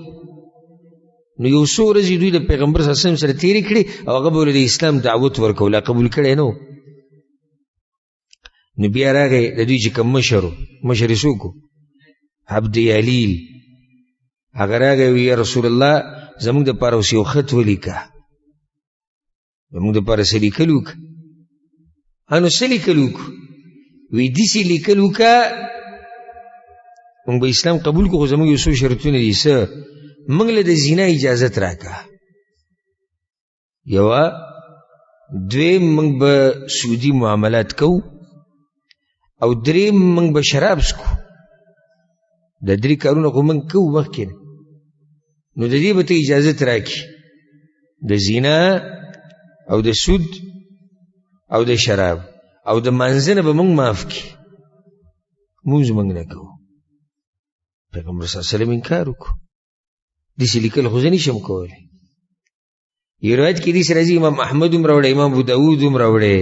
نو یو څو ورځې دوی د پیغمبر صلی الله علیه وسلم سره تېرې کړې او هغه به د اسلام دعوت ورکو، لا قبول کړی نه و. نو بیا راغی د دوی چې کوم مشر یې څوک و؟ عبد یلیل. هغه راغی وی یا رسول الله زموږ دپاره اوس یو خط ولیکه، زموږ دپاره څه لیکل وکړه. نو څه لیکل وکړو؟ وی داسې لیکل وکړه موږ به اسلام قبول کړو، خو زموږ یو څو شرطونه دي. څه؟ موږ له د زنا اجازت راکړه، یوه، دویم موږ به سودي معاملات کوو، او دریم موږ به شراب څکو. د درې کارونه خو موږ کوو مخکې، نو د دې به ته اجازت راکړي، د زنا او د سود او د شراب او د مانځنه به موږ معاف کړي، مونځ موږ نه کوو. پیغمبر صلی الله علیه وسلم انکار وکړو، داسې لیکل خو زه نشم کولی. یو روایت کې داسې راځي، امام احمد هم راوړی، امام ابو داود هم راوړی.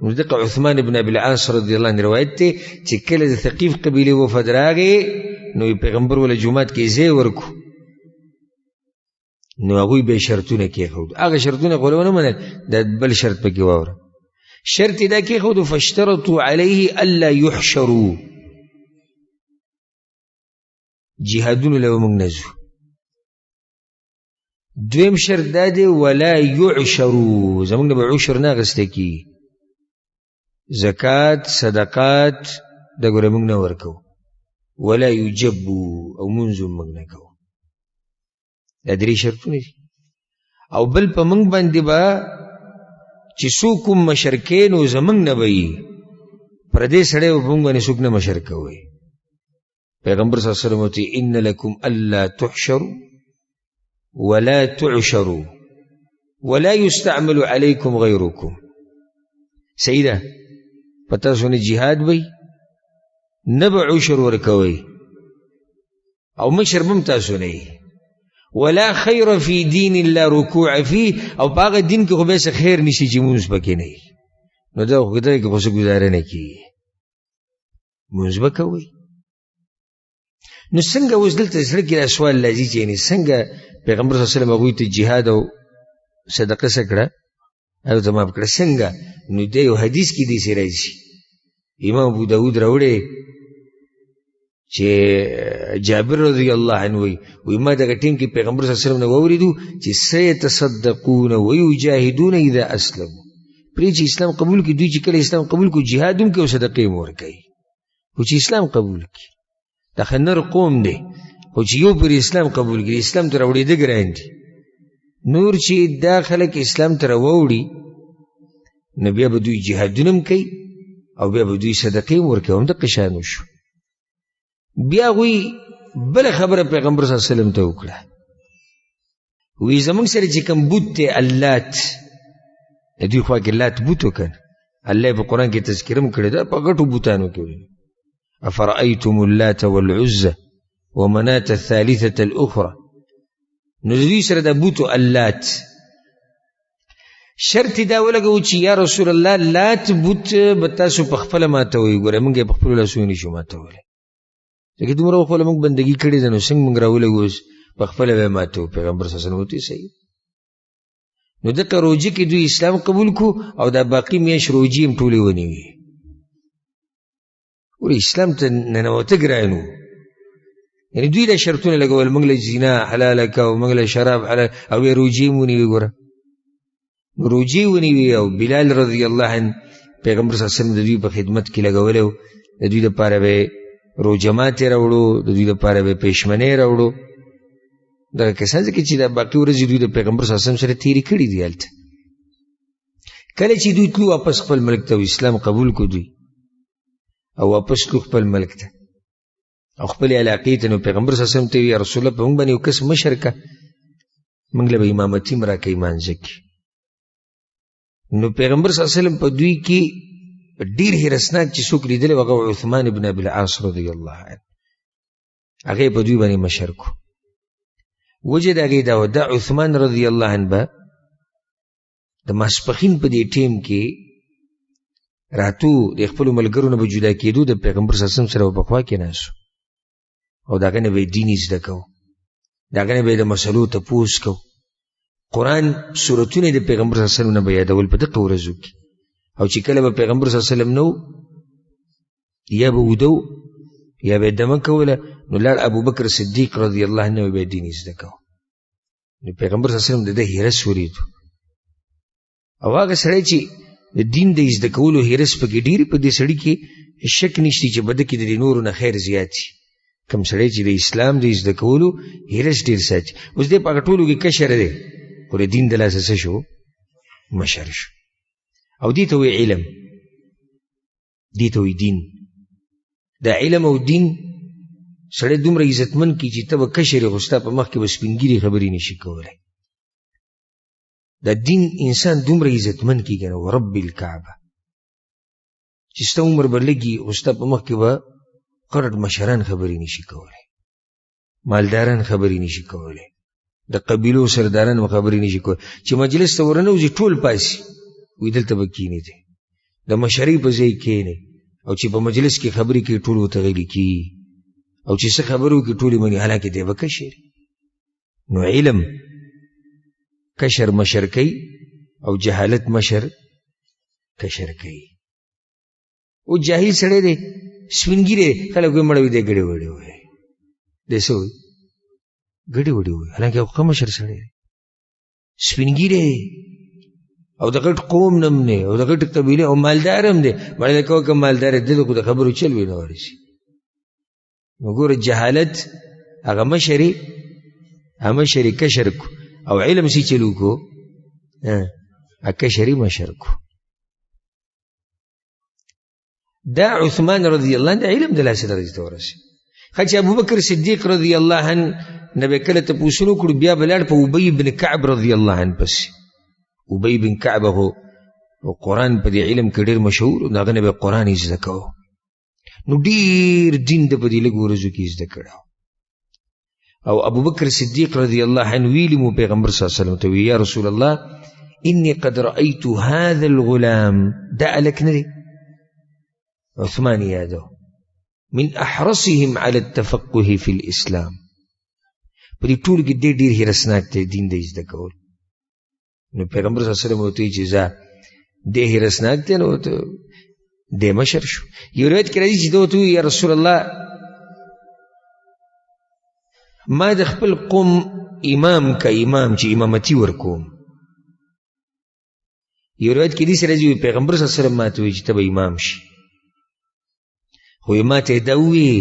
نو دغه عثمان ابن ابي العاص رضی الله عنه روایت دی چې کله د ثقیف قبیلې وفد راغی نو پیغمبر ولا جومات کې ځای ورکو، نو هغوی به شرطونه کېښود. هغه شرطونه خو ونه منل، د بل شرط پکې واوره. شرط یې دا کېښود فاشترطوا علیه الا یحشروا، جهادونو له موږ نه ځو. دویم شرط دا دی ولا یعشروا، زموږ نه به عشر نه اخیستی کېږي، زکات صدقات دا ګوره موږ نه ورکوو. ولا یجبوا، او مونځ هم موږ نه کوو. دا درې شرطونه دي. او بل په موږ باندې به چې څوک کوم مشر کې نو زموږ نه به وي، پردی سړی به په موږ باندې څوک نه مشر کوي. پیغمبر صلی الله علیه وسلم وتی ان لکم الا تحشروا ولا تعشروا ولا يستعمل عليكم غيركم. سیده پتا سونه جهاد وی نه به عشر ورکوي او مشر بم تاسو نه، ولا خیر فی دین الله رکوع فی، او باغ دین کې خو به څه خیر نشي چې مونږ پکې نه، نو دا خو دای کې خو څه گزاره نه کی مونږ وکوي. نو څنګه اوس دلته زړه کې سوال لازم چې یعنی څنګه پیغمبر صلی الله علیه وسلم هغوی ته جهاد او صدقه څه کړه او زما کړه څنګه؟ نو د یو حدیث کې داسې راځي، امام ابو داود راوړی چې جابر رضی الله عنه وی ما دغه ټیم کې پیغمبر صلی الله علیه وسلم نه واورېدو چې سیتصدقون ویجاهدون اذا اسلموا، پرې چې اسلام قبول کړي دوی چې کله اسلام قبول کړي جهاد هم کوي او صدقې هم ورکوي. خو چې اسلام قبول کړي دا خنر قوم دی، خو چې یو پر اسلام قبول کړي اسلام ته راوړېده ګران دي. نور چې دا خلک اسلام ته راوړي نو بیا به دوی جهادونه هم کوي او بیا به دوی صدقې هم ورکوي، همدغه شان وشو. بیا هغوی بله خبره پیغمبر صلی الله علیه وسلم ته وکړه، وی زموږ سره چې کوم بوت دی اللات، د دوی خوا کې لات بوت وکړه، الله یې په قرآن کې تذکره هم کړې ده، په غټو بوتانو کې ویل افرأیتم اللات والعزى ومناة الثالثة الأخرى. نو د دوی سره د بوتو اللات شرط دا ولګو چې یا رسول الله لات بوت به تاسو په خپله ماتوئ، ګوره موږ یې په خپلو لاسونو نشو ماتولی، ځکه دومره خپله موږ بندګي کړې ده، نو څنګه موږ راولګو اوس په خپله به یې ماتوو. پیغمبر صلی الله علیه وسلم وتی صحیح. نو دغه روژې کې دوی اسلام قبول کو او دا باقي میاشت روژې هم ټولې ونیوي. ولې اسلام ته ننوته ګران و، یعنې دوی دا شرطونه لګول موږ له زنا حلاله که او موږ له شراب حلال او بیا روژې هم ونیوي. ګوره روژې ونیوي او بلال رضی الله عنه پیغمبر صلی الله علیه وسلم د دوی په خدمت کې لګولی و، د دوی دپاره به روژه ماتې راوړو، د دوی دپاره به پېشمنۍ راوړو. دغه کسان ځکه چې دا باقي ورځې دوی د پیغمبر صلی الله علیه وسلم سره تېرې کړي دي. هلته کله چې دوی تلو واپس خپل ملک ته، اسلام قبول کو دوی او واپس تلو خپل ملک ته او خپل علاقې ته، نو پیغمبر صلی الله علیه وسلم ته یا رسول الله په موږ باندې یو کس مشر که، موږ له به امامتي م راکوي مانځه کې. نو پیغمبر صلی الله علیه وسلم په دوی کې ډېر حرسناک چې څوک لیدلی هغه عثمان بن ابي العاص رضی الله عنه، هغه په دوی باندې مشر کو. وجه د هغې دا و، دا عثمان رضی الله عنه به د ماسپښین په دې ټیم کې راتو د خپلو ملګرو نه به جدا کېدو، د پیغمبر صلی الله علیه وسلم سره به په خوا کېناستو او د هغه نه به یې دین زده کوو، د هغه نه به یې د مسلو تپوس کوو. قرآن سورتونه د پیغمبر صلی الله علیه وسلم نه به یادول په دغه ورځو کې. او چې کله به پیغمبر صلی الله علیه وسلم نو یا به ودو یا به دمه کوله، نو لاړ ابوبکر صدیق رضی الله عنه به دین زده کوو. نو پیغمبر صلی الله علیه وسلم د ده هرس ولیدو. او هغه سړی چې د دین د زده کولو هرس پکې ډېر، په دې سړي کې شک نشته چې بده کې د نورو نه خیر زیات شي. کوم سړی چې د اسلام د زده کولو هرس ډېر ساتي، اوس دې په هغه ټولو کې کشر دی، خو د دین د لاسه څه شو؟ مشر شو. او دې ته وایي علم، دې ته وایي دین. دا علم او دین سړی دومره عزتمن کړي چې ته به کشر یې، خو ستا په مخ کې به سپینګیرې خبرې نشي کولی. دا دین انسان دومره عزتمن کړي که نه، ورب الکعبه، چې ستا عمر به لږي خو ستا په مخ کې به قرډ مشران خبرې نشي کولی، مالداران خبرې نشي کولی، د قبیلو سرداران خبرې نشي کولی. چې مجلس ته ورنوځي ټول پاسي، وایي دلته به کښېنې دی، د مشرۍ په ځای کښېنې. او چې په مجلس کې خبرې کوي ټول ورته غلي کېږي، او چې څه خبرې وکړي ټول یې مني، حالانکې دی به کشر. نو علم کشر مشر کوي او جهالت مشر کشر کوي. او جاهل سړی دی، سپینګیری دی، خلک وایي مړه وي دی ګډې وډې وایي، دی څه وایي؟ ګډې وډې وایي، حالانکې هغه ښه مشر سړی دی، سپینګیری دی او د غټ قوم نم دی او د غټ قبیله او مالدار هم دی. مړه دی کوه که مالدار دی خو د خبرو چل وي نه ورسي. نو ګوره جهالت هغه مشري کشر کو، او علم سی چلو کو کشري مشر کو. دا عثمان رضی الله عنه د علم د لاسه درجې ته ورسېد. ښه چې ابوبکر صدیق رضی الله عنه نه به کله تپوسونه وکړو، بیا به لاړ په ابی بن کعب رضی الله عنه پسې. ابی بن کعب هو قرآن په دې علم کې ډېر مشهور، د هغه نه به قرآن یې زده کوو. نو ډېر دین د په دې لږو ورځو کې زده کړی. او ابوبکر صدیق رضی الله عنه ویلي مو پیغمبر صلی الله علیه وسلم ته وی یا رسول الله انی قد رأیت هذا الغلام، دا الک نه دی، عثمان یادو، من احرصهم على التفقه في الاسلام، په دې ټول کې ډېر هرسناک دی دین د زده کول. نو پیغمبر صلی الله علیه وسلم ورته چې ځه دې هرسناک دی، نو دې مشر شو. یو روایت کې راځي چې دا ورته یا رسول الله ما د خپل قوم امام چې امامتي ورکوم. یو روایت کې داسې راځي پیغمبر صلی الله علیه وسلم ما ته وایي چې ته به امام شي، خو ما ته دا ووایي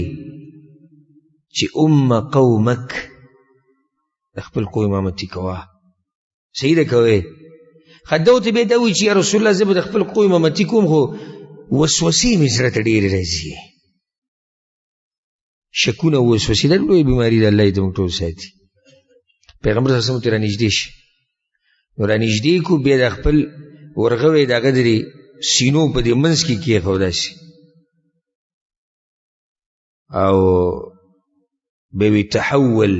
چې قومک، د خپل قوم امامتي کوه. صحیح ده کوئ؟ ښه ده ورته بیا دا وایي چې یا رسول الله زه به د خپل قوم امامتي کوم، خو وسوسې مې زړه ته ډېرې راځي، شکونه او وسوسې دا لویه بیماري ده، الله یې زموږ ټول ساتي. پیغمبر صلی الله علیه وسلم ته رانږدې شي، نو رانږدې کړو، بیا د خپل ورغوی د هغه د سینو په دې منځ کې کېښود داسې، او بیا وی تحول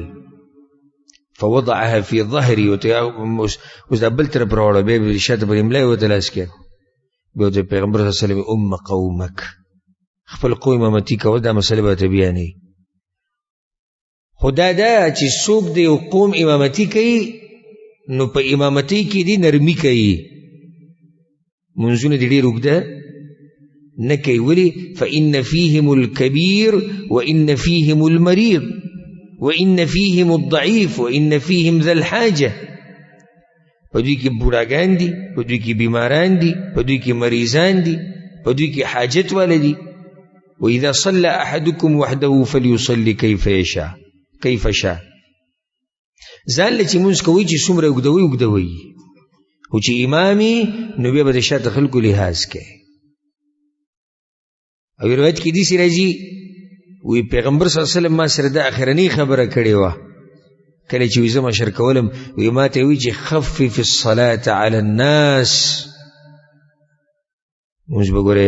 فوضعها في ظهري، اوس دا بل طرف راوړه، بیا یې شاته پر املا یې ورته لاس کېښود. بیا ورته پیغمبر صلی الله علیه وسلم قومک، خپل قوم امامتي کوه، دا مسله به ته بیانوي. خو دا ده چې څوک د یو قوم امامتي کوي، نو په امامتي کې دې نرمي کوي، منځونه دې ډېر اوږده نه کوي. ولې؟ فإن فيهم الكبير وإن فيهم المريض وإن فيهم الضعيف وإن فيهم ذا الحاجة. په دوی کې بوډاګان دي، په دوی کې بیماران دي، په دوی کې مریضان دي، په دوی کې حاجت والا دي. وإذا صلى أحدكم وحده فليصلي كيف شاء. ځان له چې مونځ کوي چې څومره اوږدوي، خو چې امامي نو بیا به د شاته خلکو لحاظ کوي. او روایت کې داسې راځي وی پیغمبر صلی الله علیه وسلم ما سره د اخرنۍ خبره کړې وه، کله چې زه مشر کولم وی ما ته وی چې خفف الصلاة علی الناس موږ به ګوره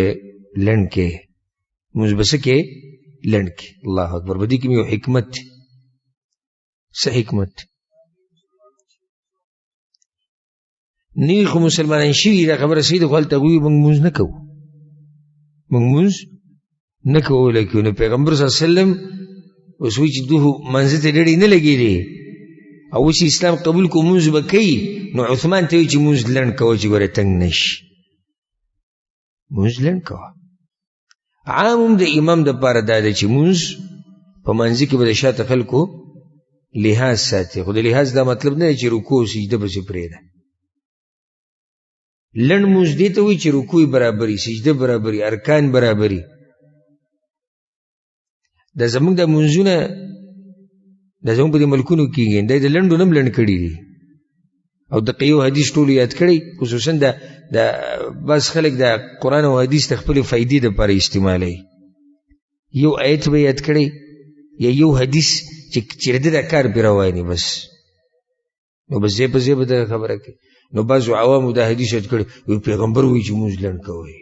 لنډ کې موږ به څه کې لنډ کې الله اکبر په دې کې یو حکمت دی څه حکمت نی خو مسلمانان شوي دا خبره صحیح ده خو هلته هغوی موږ مونځ نه کوو موږ مونځ نه کوو لکه نو پیغمبر صلی الله علیه وسلم اوس وایي چې دوی منځه ته ډېرې نه لګېدې او اوس اسلام قبول کو مونځ به کوي نو عثمان ته وایي چې مونځ لنډ کوه چې ګوره تنګ نه شي مونځ لنډ کوه عام هم د امام دپاره دا ده چې مونځ په منځه کې به د شاته خلکو لحاظ ساتي خو د لحاظ دا مطلب نه دی چې رکوع او سجده پسې پرېږده لنډ مونځ دې ته وایي چې رکوع برابري سجده برابري ارکان برابري دا زموږ د مونځونه دا زموږ په دې ملکونو کېږي دا د لنډو نه هم لنډ کړي دي او دقه یو حدیث ټولو یاد کړی خصوصا د بعض خلک د قرآن او حدیث د خپلې فایدې دپاره استعمالوي یو آیت به یاد کړی یا یو حدیث چې د دا کار پرې رواني بس نو بس ځای په ځای به دغه خبره کوي نو بعضو عوامو دا حدیث یاد کړی وی پیغمبر وایي چې مونځ لنډ کوئ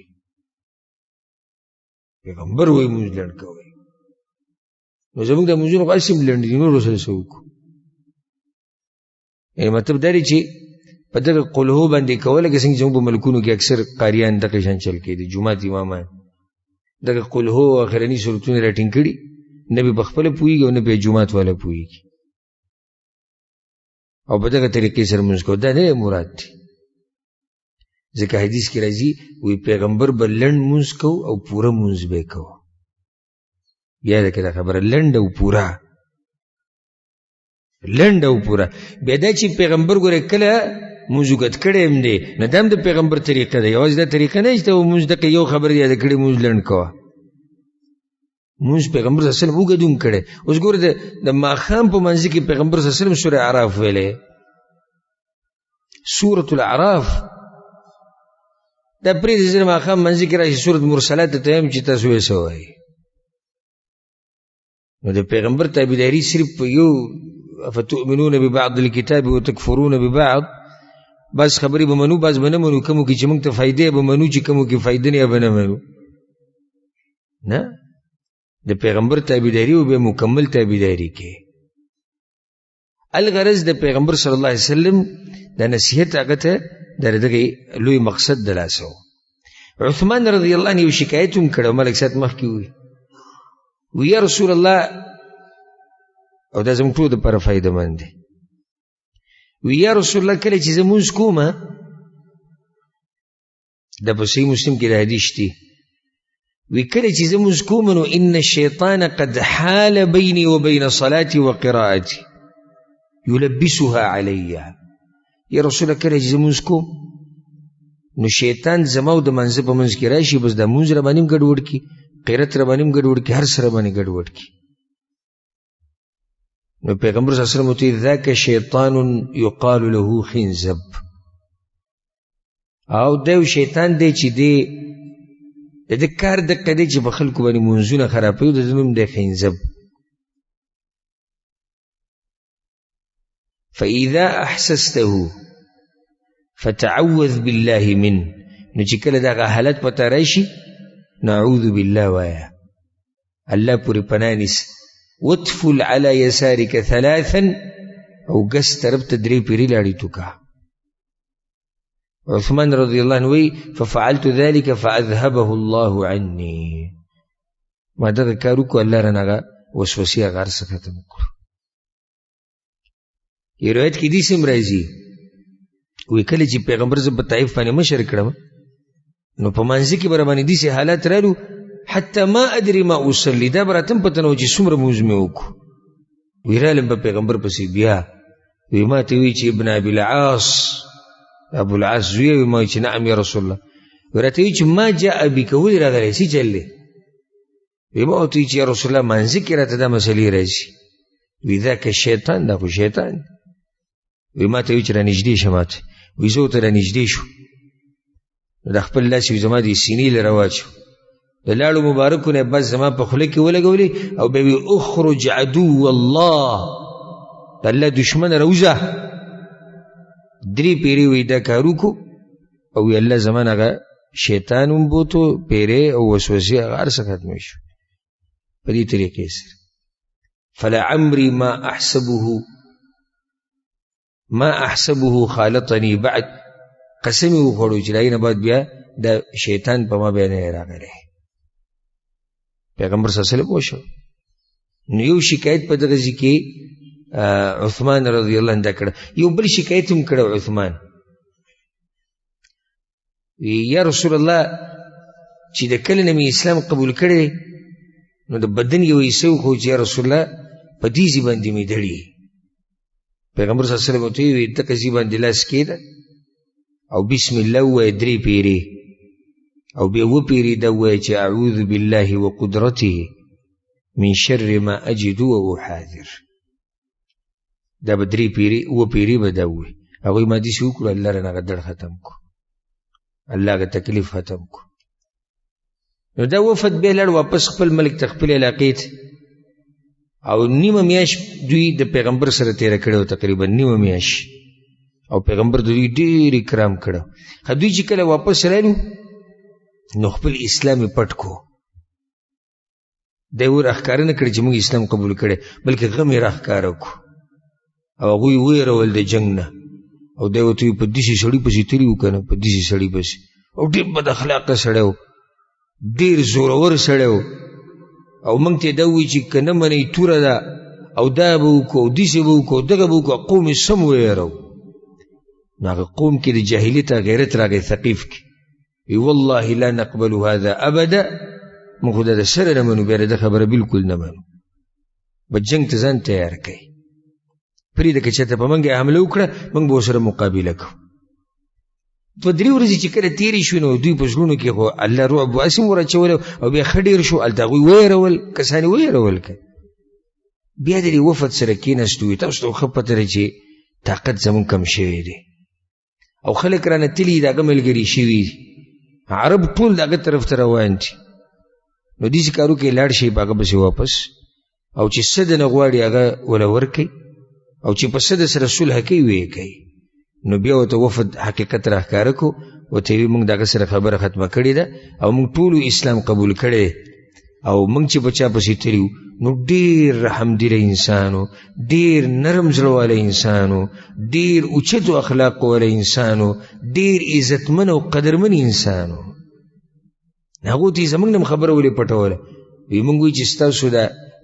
پیغمبر وایي مونځ لنډ کوئ نو زموږ د مونځونو خو هسې هم لنډ دي نور سره څه وکړو یعنې مطلب دا دی چې په دغه قلهو باندې کوه لکه څنګه چې زموږ په ملکونو کې اکثر قاریان دغه شان چل کېدي جومات امامان دغه قلهو اخرني صورتونه راټینګ کړي نه به پخپله پوهېږي او نه به جومات والا پوهېږي او په دغه طریقې سره مونځ کوو دا نه مراد دی ځکه حدیث کې راځي وی پیغمبر به لنډ مونځ کوو او پوره مونځ به کوو یاده که دا خبره لنډ او پوره لنډ او پوره بیا دا چې پیغمبر ګوره کله مونځ اوږد کړی هم دی نو دا هم د پیغمبر طریقه ده یوازې دا طریقه نه چې ته مونځ دقه یو خبره یاده کړې مونځ لنډ کوه مونځ پیغمبر صلی الله علیه وسلم اوږد هم کړی اوس ګوره د ماښام په منځ کې پیغمبر صلی الله علیه وسلم سوره اعراف ویلی سورة الاعراف دا پرېږدې زه د ماښام منځ کې راشي سورة مرسلات ته یم چې تاسو یې څه وایي نو د پیغمبر تابعداري صرف په یو افتؤمنون ببعض الكتاب وتکفرون ببعض بس خبرې به منو بس به نه منو کومو کې چې موږ ته فایدې به منو چې کومو کې فایده نه به نه منو نه د پیغمبر تابعداري او به مکمل تابعداري کې الغرض د پیغمبر صلی الله علیه وسلم د نصیحت هغه ته دغه لوی مقصد د لاسه عثمان رضی الله عنه یو شکایت هم کړی ملک صاحب مخکې وی یا رسول الله او دا زموږ ټولو دپاره فایدهمند دی وی یا رسول الله کله چې زه مونځ کوم دا په صحیح مسلم کې د حدیث دی وی کله چې زه مونځ کوم نو ان الشیطان قد حال بیني وبین صلاتي وقراءتي یلبسها علی یا رسول الله کله چې زه مونځ کوم نو شیطان زما او د منځه په منځ کې راشي بس دا مونځ راباندې هم ګډوډ کړي قرت راباندې هم ګډوډ کړي هر څه راباندې ګډوډ کړي نو پیغمبر صلی الله علیه وسلم ته ذاک شیطان یقال له خنزب او دا یو شیطان دی چې دی د کار دقه دی چې په خلکو باندې منځونه خرابوي د نوم دی خنزب فاذا احسسته فتعوذ بالله منه نو چې کله دغه حالت پته راشي نعوذ بالله وایا الله پورې پناه نیسه وادفل على يسارك ثلاثا او قس طرف ته درې پیرې لاړې توکه عثمان رضی الله عنه وی ففعلت ذلك فاذهبه الله عني ما دغه کار وکړو الله رانه وسوسې هغه هر څه ختم کړو یو روایت کې داسې هم راځي وی کله چې پیغمبر زه په طایف باندې مشر کړم نو په منځ کې به راباندې داسې حالات رالو حتی ما ادري ما اصلي دا به راته هم پته نه و چې څومره مونځ مې وکړو وی رالم په پیغمبر پسې بیا وی ما ته وی چې ابن ابي العاص ابو العاص زوی وی ما چې نعم یا رسول الله وی راته وی چې ما جاء بک ولې راغلی څه چل دی وی ما ورته وی چې یا رسول الله منځ کې راته دا مسلې راځي وی ذاک شیطان دا خو شیطان وی ما ته وی چې رانږدې شه ما ته وی زه ورته رانږدې شو د خپل لاس یې زما د سینې له راواچو د لاړو مبارکو نه بس زما په خوله کې ولګولې او به وی اخرج عدو الله د الله دشمن روزه 3 پیری وی دا کارو کو او وی الله زمان هغه شیطان هم بوتو پیری او وسوسې هغه هر څه ختم شو په دې طریقې سره فلعمري ما احسبه خالطني بعد قسم وخوړو چې دای نه بعد بیا د شیطان په ما باندې راغلی پیغمبر صلی الله علیه وسلم وشو نو یو شکایت په دغه ځکه عثمان رضی الله عنه کړه یو بل شکایت هم کړه عثمان یا رسول الله چې د کله نه اسلام قبول کړي نو د بدن یو حصه خو چې یا رسول الله په دې ځی باندې می دړي پیغمبر صلی الله علیه وسلم ته وی ته کسي باندې لاس کېده او بسم الله و 3 پیری او بیا و پیری دا و چې اعوذ بالله وقدرته من شر ما اجد واحاذر دا به 3 پیری و پیری به دا وی هغه ما دې شو کړ الله رانه غدړ ختم کو الله غا تکلیف ختم کو نو دا وفد به لړ واپس خپل ملک تخپل علاقې او نیمه میاش دوی د پیغمبر سره تیر کړو تقریبا نیمه میاش او پیغمبر دوی ډیر کرام کړو خدوی چې کله واپس رالو نو خپل اسلام پټ کو دی ور اخکار نه کړی چې موږ اسلام قبول کړي بلکې غم یې راخکار کو او غوی ویرول د جنگ نه او دی وته په دې سړی پسې تیری وکنه په دې سړی پسې او ډیر بد اخلاق سړیو ډیر زورور سړیو او موږ ته دا وی چې کنه منې توره ده او دا به وکړو داسې به وکړو دغه به وکړو قوم یې سم ویرو نو هغه قوم کې د جاهلیت غیرت راغی ثقیف کې وی والله لا نقبل هذا ابدا موږ خو د سره نه منو بیا د خبره بالکل نه منو به جنګ ته ځان تیار کړئ پرېږده که چېرته په موږ حمله وکړه موږ به ورسره مقابله کوو 2-3 ورځې چې کله تېرې شوې نو دوی په زړونو کې خو الله رعب واسم ورچولی او بیا ښه ډېر شو هلته هغوی ویرول کسان یې ویرول که بیا د دې وفد سره کېناستو وي تاسو ته ښه پته ده چې طاقت زموږ کم شوی دی او خلک رانه تلي د هغه ملګري شوي دي عرب ټول د هغه طرف ته روان دي نو داسې کارو کې لاړ شي په هغه پسې واپس او چې څه دنه غواړي هغه وله ورکوي او چې په څه د سره صلح کوي ویې کوي نو بیا ورته وفد حقیقت راښکاره کو ورته وی موږ د هغه سره خبره ختمه کړې ده او موږ ټولو اسلام قبول کړی او موږ چې په چا پسې تلي نو ډېر رحمدله انسان و ډېر نرم زړه والی انسان و ډېر اوچتو اخلاقو والی انسان و ډېر عزتمن او قدرمن انسان و هغو ته یې زموږ نه خبره ولې پټوله وی موږ وایي چې ستاسو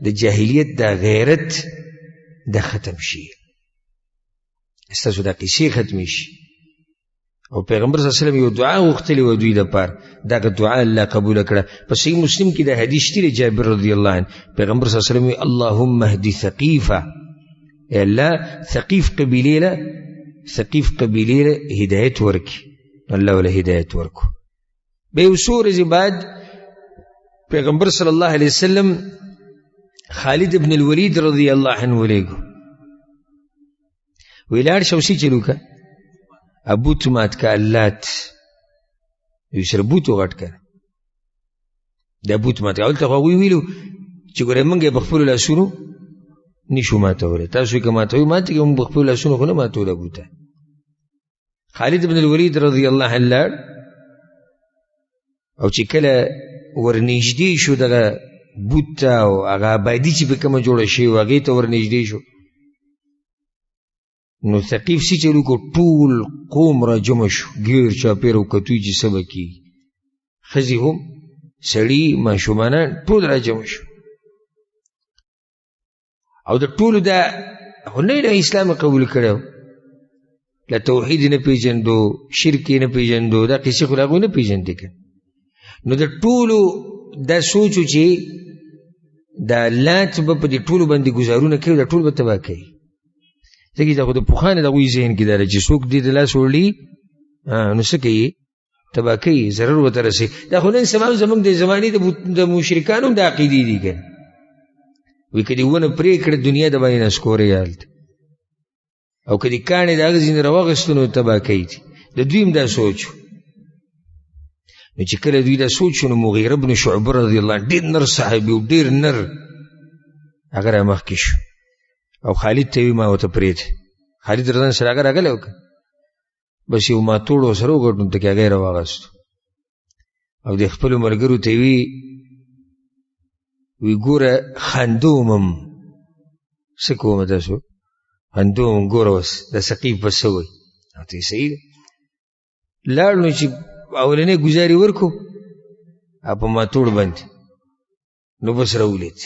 د جاهلیت دا غیرت دا ختم شي ستاسو دا قصې ختمې شي او پیغمبر صلی الله علیه وسلم یو دعا غوښتلې وه دوی دپاره دغه دعا الله قبوله کړه په صحیح مسلم کې دا حدیث شته دی جابر رضی الله عنه پیغمبر صلی الله علیه وسلم وی اللهم اهدي ثقیفه ای الله ثقیف قبیلې له هدایت ورکړي الله وله هدایت ورکړو به یو څو ورځې بعد پیغمبر صلی الله علیه وسلم خالد ابن الولید رضی الله عنه ولیږو وی لاړ شه اوسې چلو که بوت مات که اللات یو سره بوت وغټ که دا بوت مات که اول ته خو هغوی ویلو چې ګوره موږ یې په خپلو لاسونو نشو ماتولی تاسو یې که ماتوئ ماته کې موږ په خپلو لاسونو خو نه ماتو دا بوته خالد ابن الولید رضی الله عنه لاړ او چې کله ورنږدې شو دغه بوت ته او هغه آبادي چې په کومه جوړه شوې وه هغې ته ورنږدې شو نو ثقیف سی چلو کو ټول قوم را جمع شو گیر چاپیر او کتوی چې څه به کېږي ښځې هم سړي ماشومانان ټول را جمع شو او د ټولو دا خو نه له اسلام قبول کړی و له توحید نه پېژندو شرک یې نه پېژندو دا قصې خو له هغوی نه پېژندې که نو د ټولو دا سوچو چې دا لات به په دې ټولو باندې ګزارونه کوي دا ټول به تباه کوي ځکه دا خو د پخوانه د هغوی ذهن کې دا ده چې څوک دې د لاس وړي نو څه کوي تباه کوي ضرر ورته رسوي دا خو نن سبا زموږ د زمانې د مشرکانو هم د عقیدې دي که وایي که دې ونه پرې کړه دنیا د باندې نسکورې هلته او که دې کاڼې د هغه ځینې راواغېستو نو تباه کوي دي د دوی هم دا سوچ نو چې کله دوی دا سوچ نو مغیره بن شعبه رضی الله عنه ډېر نر صحابي و ډېر نر هغه را مخکې شو او خالد ته وی ما وته پرېږده خالد رضان سره هغه راغلی و که بس یو ماتوړ ورسره وګټنو ته کې هغه یې راواغستو او د خپلو ملګرو ته وی ګوره خندومم څه کومه تاسو خندومم ګوره اوس د ثقیف به څه وایي او ته یې صحیح ده لاړ نو چې اولنۍ ګزاري ورکو او په ماتوړ باندې نو بس راولید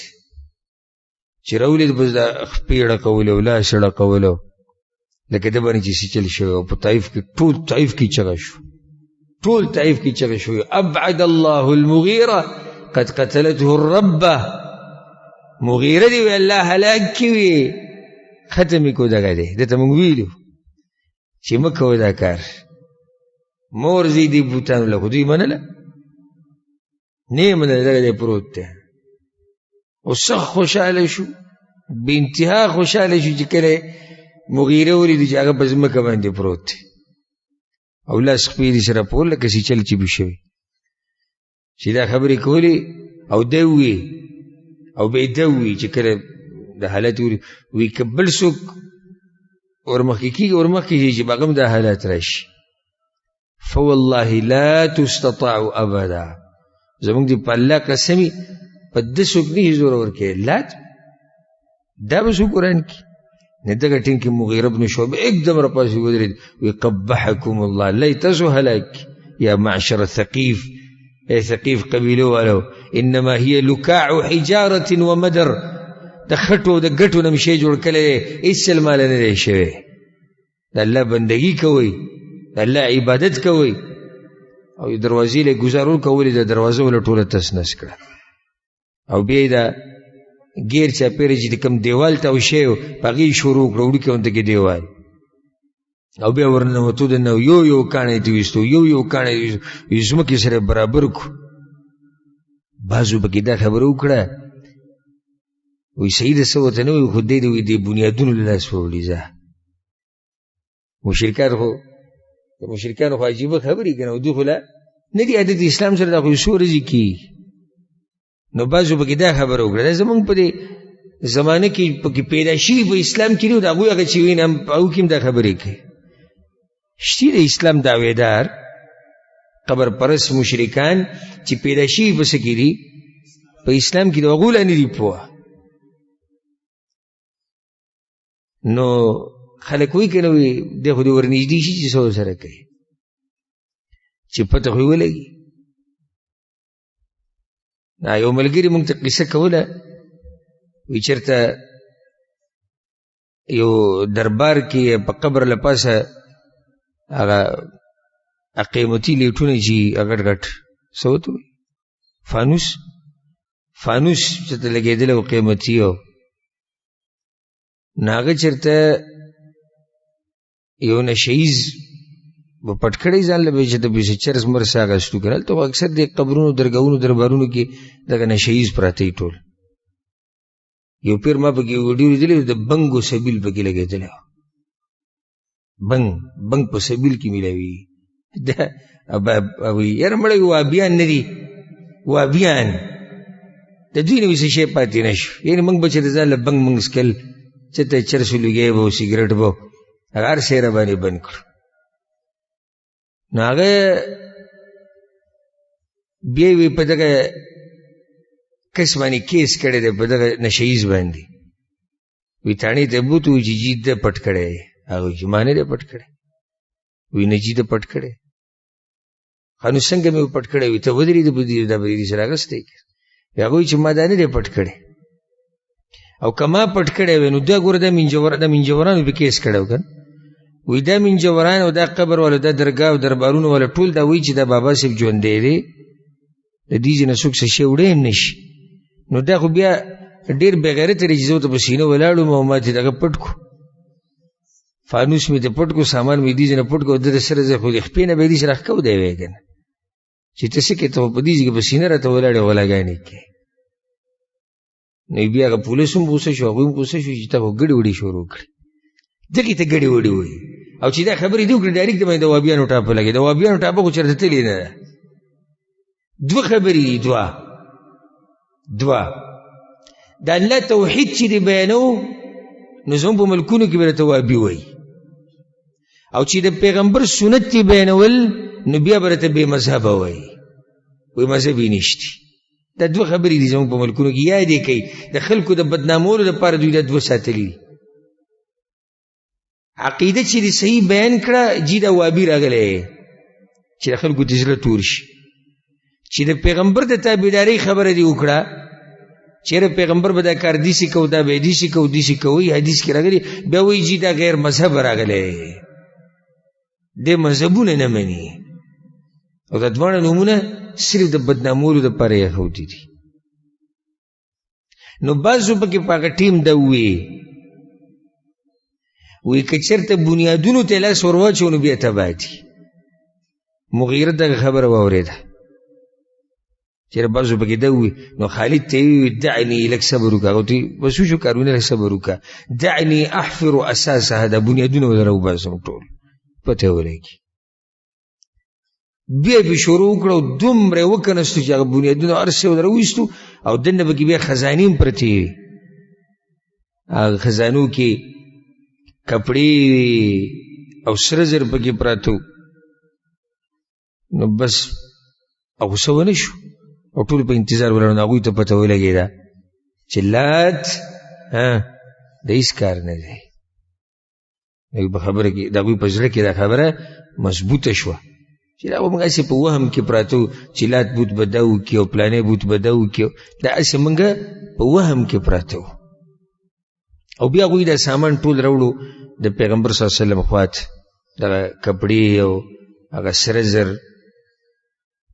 چې راولید بس دا خپې ړقولې او لاس یې ړقولو لکه ده باندې چې سیچل شوی او په طایف کې ټول طایف کې چغه شو ټول طایف کې چغه شوی ابعد الله المغیره قد قتلته الربه مغیره دی وی الله هلاک کړي ختم یې کو دغه دی دته موږ ویلو چې مه کوئ دا کار مور زی دی بوتانو له خو دوی منله نه یې منله دغه دی پروت دی او سخت خوشحاله شو بې انتها خوشحاله شو چې کله مغیره ولیدو چې هغه په ځمکه باندې پروت دی او لاس خپې دې سره پول لکه سیچل چې بي شوي چې دا خبرې کولې او ده ووی او به یې ده ووی چې کله د حالت وی که بل څوک ورمخکې کېږي ورمخکې شي چې هغه هم دا حالات راشي فوالله لا تستطاع ابدا زمونږ دې په الله قسمي په ده څوک نه شي زور ورکوي لات دا به څوک قرآن کې نه دغه ټینګ کې مغیره بن شعبه एकदम راپاسې ودرېد وی قبحکم الله الله تاسو هلاک یا معشر ثقیف ای ثقیف قبیلو والو انما هي لکاع حجاره ومدر د خټو د ګټو نه شی جوړ کړی هېڅ چل ماله نه دی شوی د الله بندګي کوئ د الله عبادت کوئ او دروازې له ګزارول کولې د دروازه وله ټوله تس نس کړه او بیا دا غیر چاپیره چې کوم دیوال ته وشي په هغې شروع کړه وړوکې غونته کې دیوال او بیا ورننوتو دننه یو کاڼی ته ویستو یو کاڼی وي ځمکې سره برابر کړو بعضو پکې دا خبره وکړه وی صحیح ده څه ورته نه وي خو دی د بنیادونو له لاس ووړي ځه مشرکانو خو عجیبه خبرې که نه دوی خو لا نه دي عادت اسلام سره دا خو څو ورځې کېږي نو بعضو پکې دا خبره وکړه دا زمونږ په دې زمانه کې پکې پیدا شوي په اسلام کې نه د هغوی هغه چې ویني هغوی کې هم دا خبرې کوي شتي د اسلام دعویدار قبر پرست مشرکان چې پیدا شوي په څه کې دي په اسلام کې د هغوی لا نه دي پوه نو خلک وایي که نه وي دی خو دې ورنږدې شي چې څه ورسره کوي چې پته خو یې ولګي یو ملګري موږ ته قصه کوله وی چېرته یو دربار کې په قبر له پاسه هغه قیمتي لیټونه چې غټ غټ څه ورته وایي فانوس چې ته لګېدلی و قیمتي و نو هغه چېرته یو نشیز به پټ کړی ځان له به چې د پسې چرس مرس اخیستو که نه هلته خو اکثر د قبرونو درګاهونو دربارونو کې دغه نشیز پراته وي ټول یو پیر ما پکې ویډیو لیدلی د بنګ و سبیل پکې لګېدلی و بنګ په سبیل کې میلاوي یاره مړی وابیان نه دي وابیان د دوی نه ویسه شی پاتې نه شو یعنې موږ به چې د ځان له بنګ موږ سکل چې ته چرس لګی به و سګرټ به هغه هر شی راباندې بند کړو نو هغه بیا وی په دغه کس باندې کیس کړی دی په دغه نشیز باندې وی تاڼې ته بوت وی چې جید ده پټ کړی هغه چې ما نه دی پټ کړی وی نه جید پټ کړی ښه نو څنګه مې پټ کړی وي ته ودرېد دا به دې سره اخیستی هغه وایي چې ما دا نه دی پټ کړی او که ما پټ کړی وی نو دا ګوره دا منجورانو پې کیس کړی و که وی دا منجوران او دا قبر والا دا درګاه او دربارونه والا ټول دا وایي چې دا بابا صاحب ژوندی دی د دې ځای نه څوک څه شی وړی هم نه شي نو دا خو بیا ډېر بېغیرته دی چې زه ورته په سینه ولاړ وم او ما چې دغه پټ کړو فانوس مې ته پټ کړو سامان مې دې ځای نه پټ کړو د ده سره زه خو د خپې نه به یې دې سره ښکو دی وی که نه چې ته څه کوې ته خو په دې ځای کې په سینه راته ولاړې غلاګانې کوې نو بیا هغه پولیس هم غوسه شو هغوی هم غوسه شو چې تا خو ګډې وډې شروع کړې دغې ته ګډې وډې وایي او چې دا خبرې دې وکړې ډایرکټ باندې د وابیانو ټاپه لګېد د وابیانو ټاپه خو چېرته تلې نه ده دوه خبرې دي دوه د الله توحید چې دې بیانو نو زموږ په ملکونو کې به ورته وهابي وایي، او چې د پیغمبر سنت یې بیانول نو بیا به ورته بې مذهبه وایي، وایي مذهب یې نشته. دا دوه خبرې دي زموږ په ملکونو کې، یاد یې کوي. د خلکو د بدنامولو لپاره دوی دا دوه ساتلي دي. عقیده چې دې صحیح بیان کړه، جي دا وهابي راغلی چې د خلکو د زړه تور شي. چې د پیغمبر د تابعدارۍ خبره دې وکړه، چیرې پیغمبر به دا کار دیسي کو، دا به دیسي کو، دیسي کوي، حدیث کې راغلی، بیا وایي جي دا غیر مذهب راغلی، د مذهبونه نه مني. او دا دواړه نومونه صرف د بدنامولو دپاره یې ښودي دي. نو بعضو پکې په هغه ټیم دا وایي که چېرته بنیادونو ته لاس ور واچو نو بیا تباه دي. مغیره دغه خبره واورېده، چېرې بعضو پکې دا وایي، نو خالد ته یې وویل دعنی لږ صبر وکړه، هغه ته بس وشو کارونه لږ صبر وکړه، دعنی احفر اساسها، دا بنیادونه به در وباسم ټول پته ولګي. بیا به شروع وکړه او دومره یې وکنستو چې هغه بنیادونه هر څه یې در وویستو، او دننه پکې بیا خزانې هم پرتې وې، هغه خزانو کې کپړې او سره زر پکې پراته. نو بس غوسه ونه شو او ټول په انتظار ولاړ. نو هغوی ته پته ولګېده چې لات د هېڅ کار نه دی. په خبره کې د هغوی په زړه کې دا خبره مضبوطه شوه چې دا به موږ هسې په وهم کې پراته وو چې لات بوت به دا وکړي او پلانی بوت به دا وکړي، دا هسې موږ په وهم کې پراته وو. او بیا هغوی دا سامان ټول راوړو د پیغمبر صلی الله علیه وسلم خواته، دغه کپړې او هغه سره زر.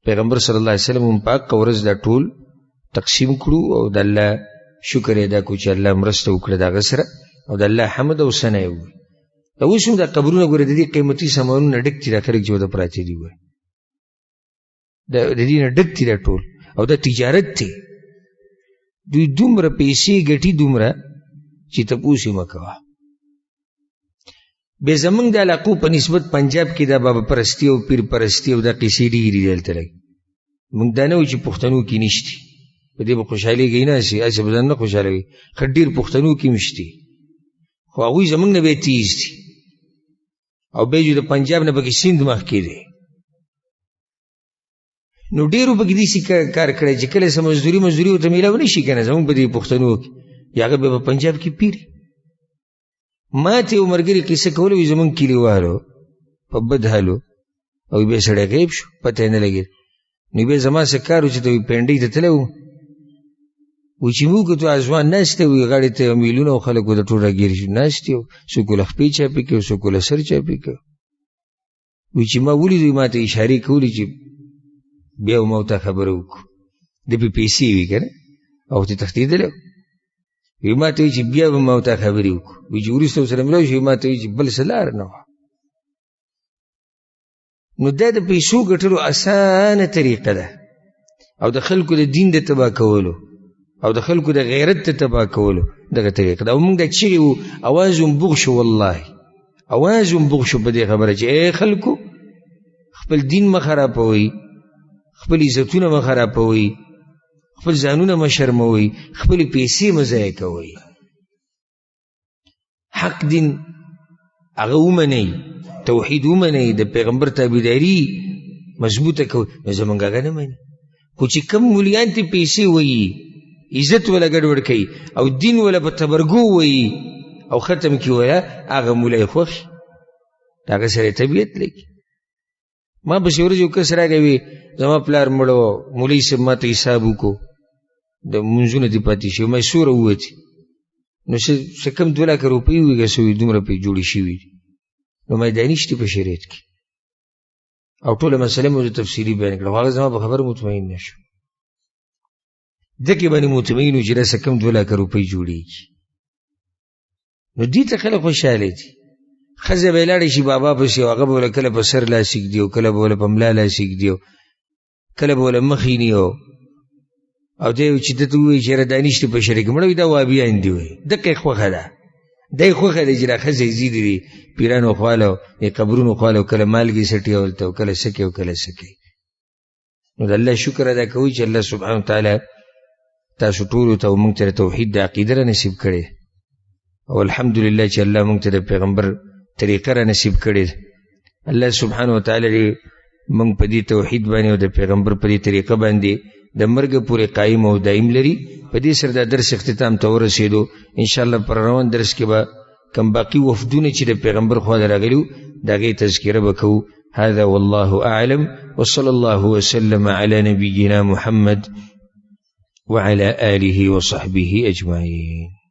پیغمبر صلی الله علیه وسلم هم په حقه ورځ دا ټول تقسیم کړو او د الله شکر یې ادا کړو چې الله مرسته وکړه د هغه سره، او د الله حمد او ثنا یې وویل. دا اوس هم دا قبرونه ګوره د دې قیمتي سامانونه ډک دي، دا خلک چې ورته پراته دي ګوره، د دې نه ډک دي دا ټول، او دا تجارت دی. دوی دومره پیسې ګټي دومره چې تپوس یې مه کوه. بیا زمونږ د علاقو په نسبت پنجاب کې دا بابا پرستی او پیر پرستی او دا قیسې ډېرې دي دلته لږ. موږ دا نه وایو چې پښتنو کې نشتي، په دې به خوشحالېږئ نه، هسې به ځان نه خوشحالوئ، ښه ډېر پښتنو کې هم شتي، خو هغوی زمونږ نه بیا تیز دي. او بیا جو د پنجاب نه پکې سیند مخکې دی، نو ډېرو پکې داسې کار کړی چې کله څه مزدوري ورته میلاو نه شي که نه، زمونږ په دې پښتنو کې یا هغه بیا په پنجاب کې پیري. ما ته یو ملګري قصه کوله، وایي زمونږ کلیوالو په بد حالو، او بیا سړی غیب شو، پته یې نه لګېد. نو بیا زما څه کار و چې ته پینډۍ ته تللی وو، وایي چې موږ ته ځوان ناست وي، غاړې ته میلونه او خلک د ټول راګیر شو ناست یو، څوک له خپې چاپې کوي، څوک له سر چاپې کوي. وایي چې ما ولیدو، ما ته اشارې کولې چې بیا ما ورته خبره وکړو، د پې پیسې وي که نه، او ته تښتېدلی وي. ما ته وایي چې بیا به ما ورته خبرې وکړو. وایي چې وروسته ورسره ملاو شو، ما ته وایي چې بل څه لاره نه وه. نو دا د پیسو ګټلو اسانه طریقه ده، او د خلکو د دین د تباه کولو او د خلکو د غیرت د تباه کولو دغه طریقه ده. او موږ دا چغې وو، اواز هم بوغ شو، والله اواز هم بوغ شو په دې خبره چې ای خلکو، خپل دین مه خرابوئ، خپل عزتونه مه خرابوئ، خپل ځانونه مه شرموئ، خپلې پیسې مه ضایع کوئ. حق دین هغه ومنئ، توحید ومنئ، د پیغمبر تابعداري مضبوطه کوئ. نو زمونږ هغه نه مني، خو چې کوم مولیان ته پیسې وایي، عزت ولا ګډوډ کوي، او دین ولا په تبرګو وایي او ختم کړي وایي، هغه مولی خوښ، د هغه سره طبیعت لګي. ما پسې ورځ یو کس راغی، وي زما پلار مړ و، مولوي صاحب ما ته حساب وکړو، د مونځونه دې پاتې شي، ما سوره ووتې، نو څه کم 2 لکه روپۍ وي که څه وي، دومره پې جوړې شوي دي. نو ما دا نشتې په شریعت کې، او ټوله مسله مې تفصیلي بیان کړه، خو هغه زما په خبره مطمئن نه شو. دکې باندې مطمئن و چې دا څه کم 2 لکه روپۍ جوړېږي. نو دې ته خلک خوشحاله دي. ښځه به یې لاړې شي بابا پسې، او هغه به له کله په سر لاس ږدي، او کله به له په ملا لاس ږدي، او کله به له مخ یې نیو، او دی چې ده ته ووایي چې یاره دا نشته په شریعت کې، مړه وایي دا وهابیان دي، وایي دقه یې خوښه ده، دا یې خوښه ده چې دا ښځه یې ځي دي پیرانو خواله د قبرونو خواله، او کله مالګې سټي اولته، او کله څه کوي او کله څه کوي. نو د الله شکر ادا کوئ چې الله سبحانه وتعالی تاسو ټولو ته او موږ ته د توحید د عقیده را نصیب کړې، او الحمدلله چې الله موږ ته د پیغمبر طریقه را نصیب کړې. الله سبحانه وتعالی موږ په دې توحید باندې او د پیغمبر په دې طریقه باندې د مرګ پورې قایم او دایم لري. په دې سره دا درس اختتام ته ورسېدو. انشاءالله پر روان درس کې به کم باقي وفدونه چې د پیغمبر خوا ته راغلي د هغې تذکره به کوو. هذا والله أعلم وصلى الله وسلم على نبينا محمد وعلى آله وصحبه أجمعين.